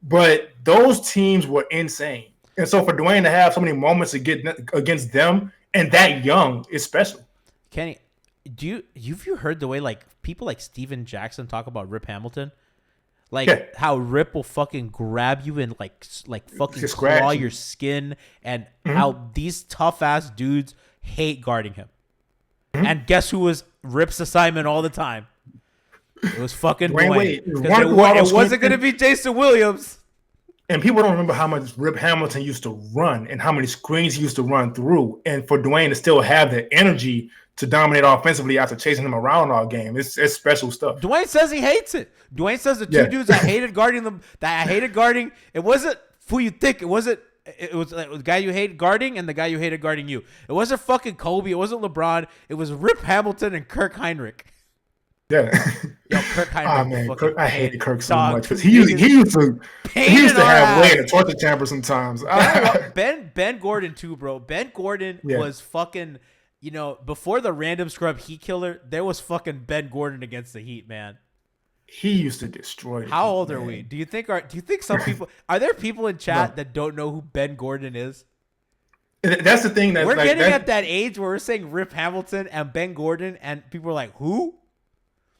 But those teams were insane, and so for Dwyane to have so many moments to get against them and that young is special. Kenny, have you heard the way like people like Steven Jackson talk about Rip Hamilton? Like how Rip will fucking grab you and like fucking Just claw scratch your skin, and how these tough ass dudes hate guarding him. And guess who was Rip's assignment all the time? It was fucking Dwyane Wade. It wasn't gonna be Jason Williams. And people don't remember how much Rip Hamilton used to run and how many screens he used to run through. And for Dwyane to still have the energy to dominate offensively after chasing him around all game, it's special stuff. Dwyane says he hates it. Dwyane says the two dudes I hated guarding, it wasn't who you think. It was the guy you hated guarding and the guy you hated guarding you. It wasn't fucking Kobe. It wasn't LeBron. It was Rip Hamilton and Kirk Heinrich. Yeah. Yo, Kirk Heinrich. Oh man, I hated Kirk so much because he used to have Wade in a torture chamber sometimes. Ben Gordon too, bro. Ben Gordon was fucking. You know, before the random scrub Heat killer, there was fucking Ben Gordon against the Heat, man. He used to destroy. How old are we? Do you think some people are there people in chat that don't know who Ben Gordon is? That's the thing that we're getting at that age where we're saying Rip Hamilton and Ben Gordon, and people are like, who?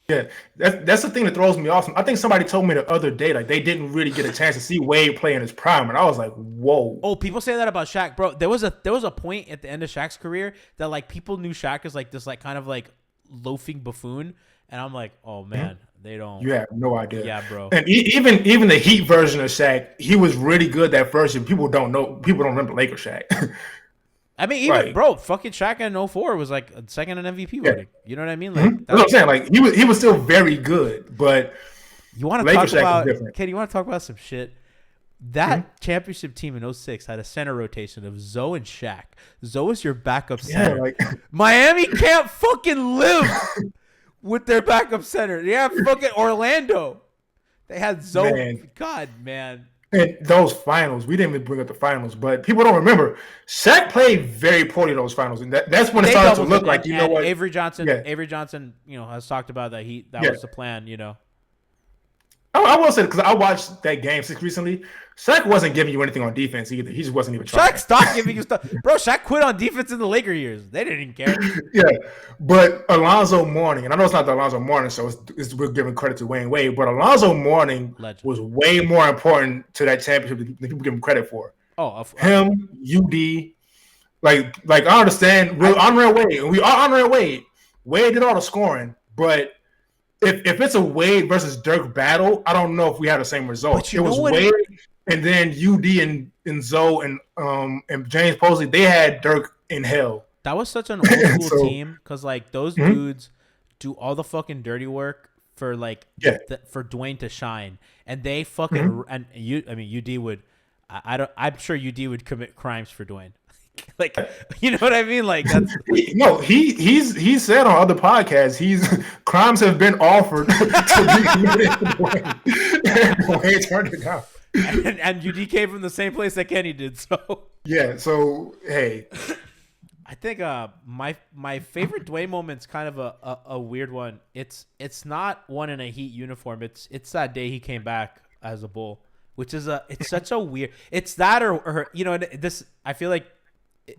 Yeah, that's the thing that throws me off. I think somebody told me the other day, like they didn't really get a chance to see Wade play in his prime, and I was like, "Whoa!" Oh, people say that about Shaq, bro. There was a point at the end of Shaq's career that like people knew Shaq as like this like kind of like loafing buffoon, and I'm like, oh man, they don't. You have no idea. Yeah, bro. And even the Heat version of Shaq, he was really good that first year. People don't remember Laker Shaq. I mean, even bro, fucking Shaq in 04 was like second in MVP voting. You know what I mean? Like that's what I'm saying. Like he was still very good, but you want to talk about Ken? You want to talk about some shit? That championship team in 06 had a center rotation of Zoe and Shaq. Zoe is your backup center. like Miami can't fucking live with their backup center. They have fucking Orlando. They had Zoe. Man. God, man. And those finals, we didn't even bring up the finals, but people don't remember. Shaq played very poorly in those finals, and that's when it started to look like, you know what? Avery Johnson, you know, has talked about that. That was the plan, you know. I will say, because I watched that game 6 recently, Shaq wasn't giving you anything on defense either. He just wasn't even trying. Shaq stopped giving you stuff. Bro, Shaq quit on defense in the Laker years. They didn't even care. Yeah, but Alonzo Mourning, and I know it's not the Alonzo Mourning show, we're giving credit to Dwyane Wade, but Alonzo Mourning was way more important to that championship than people give him credit for. Him, UD, like I understand, we're honoring Wade, and we are honoring Wade. Wade did all the scoring, but if it's a Wade versus Dirk battle, I don't know if we had the same result. It was Wade, and then UD and Zoe and James Posey, they had Dirk in hell. That was such an old school team because like those dudes do all the fucking dirty work for like for Dwyane to shine, and they fucking and UD would. I'm sure UD would commit crimes for Dwyane. Like, you know what I mean? Like, that's he said on other podcasts, crimes have been offered to be committed to Dwyane turned it down. And UD came from the same place that Kenny did. So yeah. So hey, I think my favorite Dwyane moment's kind of a weird one. It's not one in a Heat uniform. It's that day he came back as a Bull, which is it's such a weird. It's that or you know this. I feel like.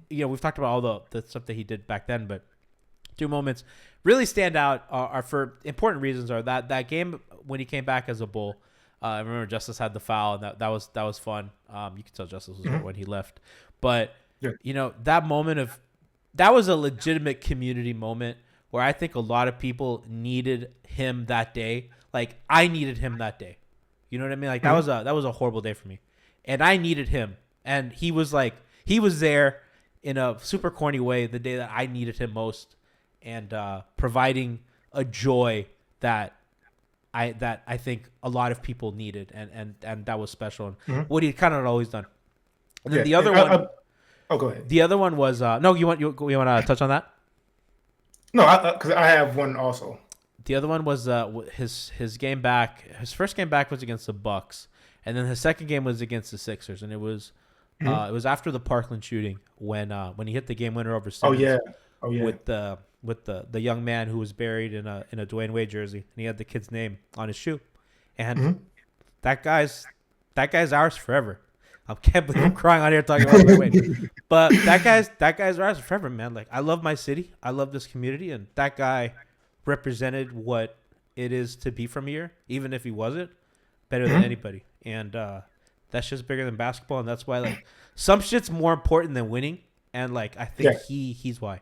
You know, we've talked about all the stuff that he did back then, but 2 moments really stand out are for important reasons. Are that game when he came back as a Bull. I remember Justice had the foul, and that was fun. You could tell Justice was when he left, but you know that was a legitimate community moment where I think a lot of people needed him that day. like I needed him that day. You know what I mean? Like that was a horrible day for me, and I needed him, and he was there in a super corny way the day that I needed him most, and providing a joy that I think a lot of people needed, and that was special. And what he kind of always done. And then the other one. Go ahead. The other one was no. You want to touch on that? No, because I have one also. The other one was his game back. His first game back was against the Bucks, and then his second game was against the Sixers, and it was after the Parkland shooting when he hit the game winner over Simmons. Oh yeah. With the young man who was buried in a Dwyane Wade jersey, and he had the kid's name on his shoe, and that guy's ours forever. I can't believe I'm crying out here talking about Dwyane Wade. But that guy's ours forever, man. Like I love my city, I love this community, and that guy represented what it is to be from here, even if he wasn't, better than anybody. And that's just bigger than basketball, and that's why like some shit's more important than winning. And like I think he's why.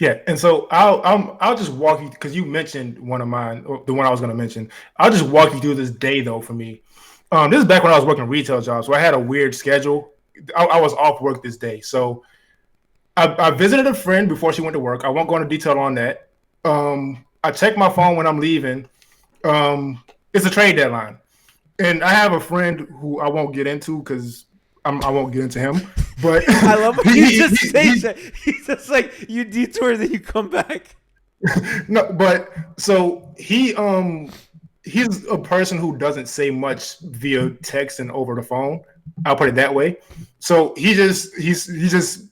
Yeah, and so I'll just walk you because you mentioned one of mine, or the one I was going to mention. I'll just walk you through this day though for me. This is back when I was working retail jobs, so I had a weird schedule. I was off work this day, so I visited a friend before she went to work. I won't go into detail on that. I check my phone when I'm leaving. It's a trade deadline, and I have a friend who I won't get into because I won't get into him. But I love when he just says that. He's just like you detour, then you come back. No, but so he's a person who doesn't say much via text and over the phone. I'll put it that way. So he's just.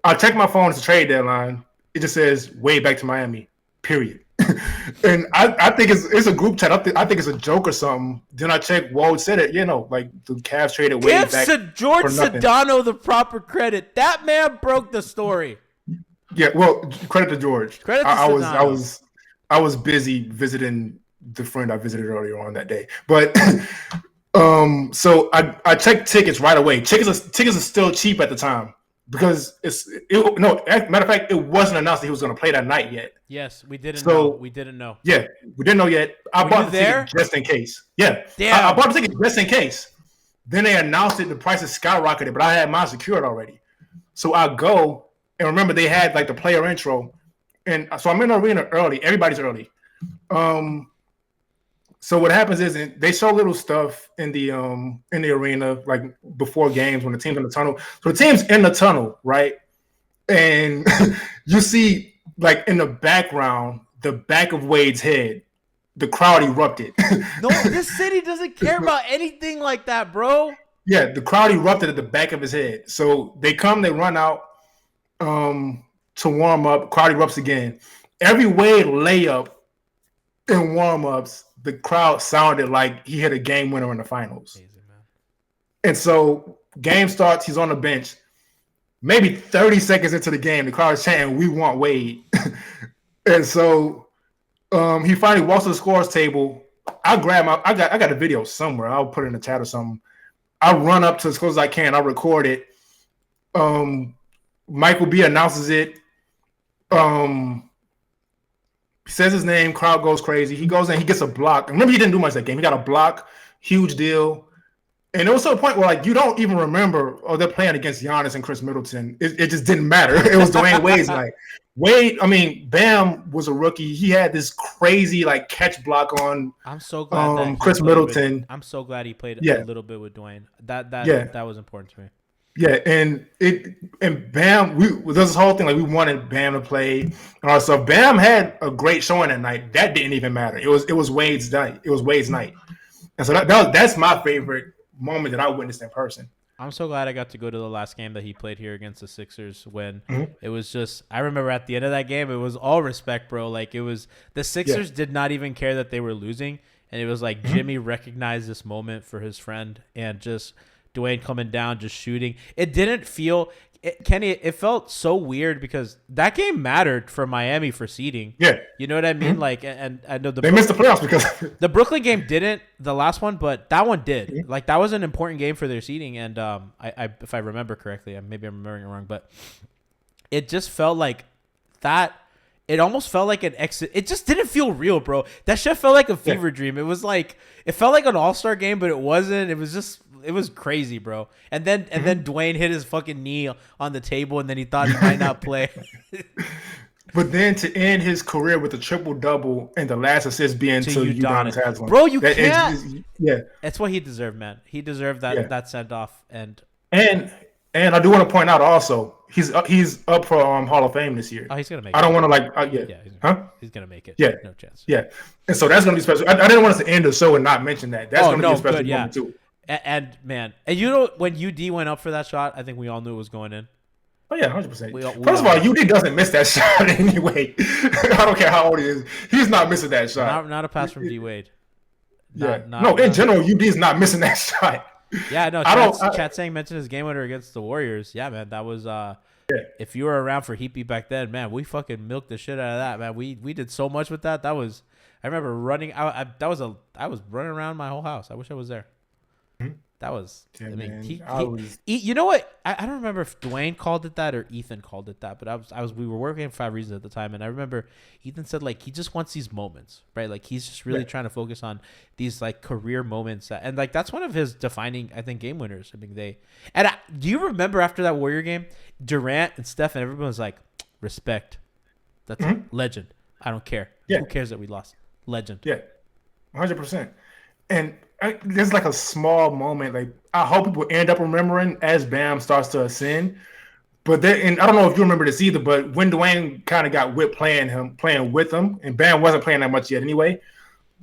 I check my phone. It's a trade deadline. It just says way back to Miami. Period. And I think it's a group chat. I think it's a joke or something. Then I check. Woj said it. Like the Cavs traded way back. Give George Sedano the proper credit. That man broke the story. Yeah. Well, credit to George. Credit to Sedano. I was busy visiting the friend I visited earlier on that day. But so I checked tickets right away. Tickets are still cheap at the time because matter of fact, it wasn't announced that he was going to play that night yet. Yes, we didn't know. We didn't know. Yeah, we didn't know yet. I bought the ticket just in case. Yeah. Damn. I bought the ticket just in case. Then they announced it. The prices skyrocketed, but I had mine secured already. So I go, and remember they had like the player intro. And so I'm in the arena early. Everybody's early. So what happens is they show little stuff in the arena, like before games when the team's in the tunnel. So the team's in the tunnel, right? And you see like in the background, the back of Wade's head, the crowd erupted. No, this city doesn't care about anything like that, bro. Yeah, the crowd erupted at the back of his head. So they run out to warm up. Crowd erupts again. Every Wade layup in warm-ups, the crowd sounded like he hit a game winner in the finals. Amazing, man. And so game starts, he's on the bench. Maybe 30 seconds into the game, the crowd is chanting, "We want Wade." And so he finally walks to the scores table. I got a video somewhere. I'll put it in the chat or something. I run up to as close as I can. I record it. Michael B announces it. He says his name. Crowd goes crazy. He goes in. He gets a block. Remember, he didn't do much that game. He got a block. Huge deal. And it was to a point where like you don't even remember, they're playing against Giannis and Chris Middleton. It just didn't matter. It was Dwyane Wade's night. Bam was a rookie. He had this crazy like catch block on. I'm so glad that Chris Middleton. I'm so glad he played a little bit with Dwyane. That was important to me. Yeah, and Bam, there's this whole thing like we wanted Bam to play and all that stuff. Bam had a great showing that night. That didn't even matter. It was Wade's night. It was Wade's night, and so that's my favorite moment that I witnessed in person. I'm so glad I got to go to the last game that he played here against the Sixers when it was just – I remember at the end of that game, it was all respect, bro. Like, it was – the Sixers did not even care that they were losing, and it was like Jimmy recognized this moment for his friend and just Dwyane coming down, just shooting. It didn't feel – Kenny, it felt so weird because that game mattered for Miami for seeding. Yeah. You know what I mean? Like, and I know they missed the playoffs because the Brooklyn game didn't, the last one, but that one did. Like, that was an important game for their seeding. And I if I remember correctly, maybe I'm remembering it wrong, but it just felt like that. it almost felt like an exit. It just didn't feel real, bro. That shit felt like a fever dream. It was like, it felt like an all-star game, but it wasn't. It was crazy, bro. And then Dwyane hit his fucking knee on the table, and then he thought he might not play. But then to end his career with a triple-double and the last assist being to Udonis Haslem. Bro, you can't. Yeah. That's what he deserved, man. He deserved that send-off. And I do want to point out also, he's up for Hall of Fame this year. Oh, he's going to make it. I don't want to He's going to make it. Yeah. No chance. Yeah. And so that's going to be special. I didn't want us to end the show and not mention that. That's going to be a special moment too. And man, and you know, when UD went up for that shot, I think we all knew it was going in. Oh yeah, 100%. First of all, UD doesn't miss that shot anyway. I don't care how old he is. He's not missing that shot. Not a pass from D Wade. In general, UD is not missing that shot. Yeah, no. Chat saying mentioned his game winner against the Warriors. Yeah, man, that was. If you were around for Heat Beat back then, man, we fucking milked the shit out of that, man. We did so much with that. That was. I remember running out. I was running around my whole house. I wish I was there. Mm-hmm. That was. Yeah, I mean, you know what? I don't remember if Dwyane called it that or Ethan called it that, but we were working at 5 Reasons at the time, and I remember Ethan said like he just wants these moments, right? Like he's just really trying to focus on these like career moments, and like that's one of his defining, I think, game winners. I mean, do you remember after that Warrior game, Durant and Steph and everyone was like, respect, that's legend. I don't care. Yeah. Who cares that we lost? Legend. Yeah, 100%. And there's like a small moment. Like I hope people end up remembering as Bam starts to ascend. But then, and I don't know if you remember this either, but when Dwyane kind of got whipped playing with him, and Bam wasn't playing that much yet anyway.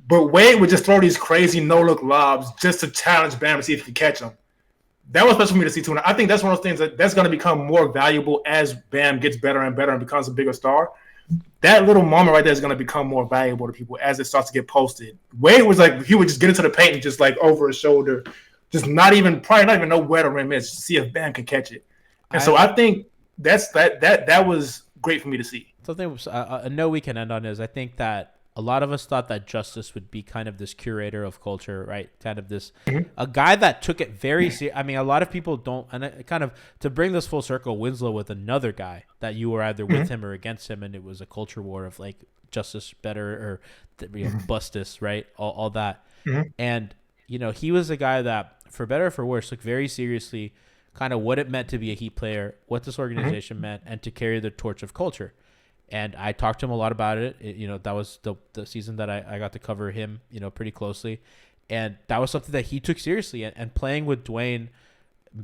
But Wade would just throw these crazy no-look lobs just to challenge Bam to see if he could catch him. That was special for me to see too. And I think that's one of those things that's going to become more valuable as Bam gets better and better and becomes a bigger star. That little moment right there is going to become more valuable to people as it starts to get posted. Wade was like, he would just get into the paint and just like over his shoulder, just probably not even know where the rim is, to see if Bam can catch it. And so I think that was great for me to see. Something a note we can end on is I think that a lot of us thought that Justice would be kind of this curator of culture, right? Kind of this, a guy that took it very serious. I mean, a lot of people don't, and it kind of, to bring this full circle, Winslow with another guy that you were either with him or against him, and it was a culture war of like Justice better or Bustus, right? All that. And, you know, he was a guy that, for better or for worse, took very seriously kind of what it meant to be a Heat player, what this organization meant, and to carry the torch of culture. And I talked to him a lot about it. You know, that was the season that I got to cover him, you know, pretty closely. And that was something that he took seriously. And playing with Dwyane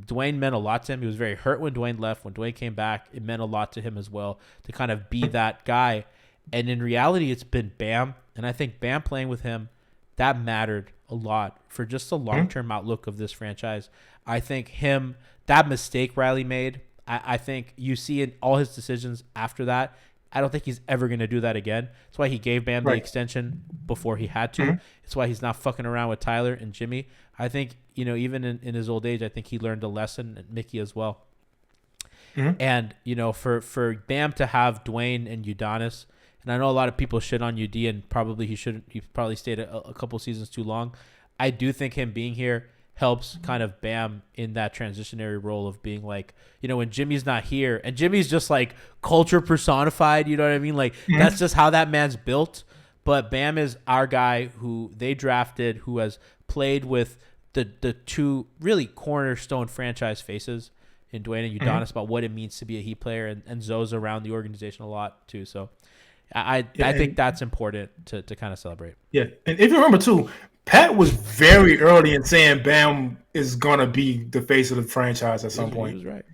meant a lot to him. He was very hurt when Dwyane left. When Dwyane came back, it meant a lot to him as well to kind of be that guy. And in reality, it's been Bam. And I think Bam playing with him, that mattered a lot for just the long-term outlook of this franchise. I think that mistake Riley made, I think you see in all his decisions after that, I don't think he's ever going to do that again. That's why he gave Bam the extension before he had to. It's why he's not fucking around with Tyler and Jimmy. I think, you know, even in his old age, I think he learned a lesson, and Mickey as well. And, you know, for Bam to have Dwyane and Udonis, and I know a lot of people shit on UD, and probably he probably stayed a couple seasons too long. I do think him being here helps kind of Bam in that transitionary role of being like, you know, when Jimmy's not here, and Jimmy's just like culture personified, you know what I mean? Like that's just how that man's built. But Bam is our guy who they drafted, who has played with the two really cornerstone franchise faces in Dwyane and Udonis about what it means to be a Heat player, and Zoe's around the organization a lot too. So I think that's important to kind of celebrate. Yeah. And if you remember too, Pat was very early in saying Bam is gonna be the face of the franchise at some point. He was right.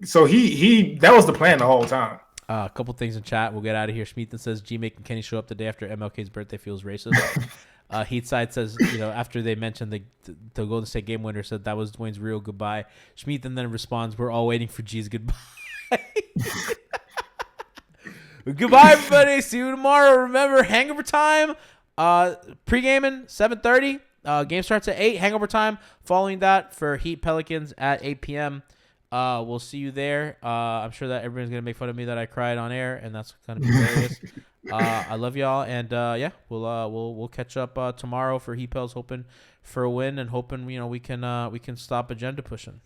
So he that was the plan the whole time. A couple things in chat. We'll get out of here. Schmeathan says G making Kenny show up the day after MLK's birthday feels racist. Heatside says, you know, after they mentioned the Golden State game winner, said that was Dwayne's real goodbye. Schmeathan then responds, "We're all waiting for G's goodbye." Goodbye, everybody. See you tomorrow. Remember, hangover time. Pre-gaming 7:30. Game starts at 8. Hangover time. Following that for Heat Pelicans at 8 p.m. We'll see you there. I'm sure that everyone's gonna make fun of me that I cried on air, and that's gonna be hilarious. I love y'all, and we'll catch up tomorrow for Heat Pels, hoping for a win and hoping we can stop agenda pushing.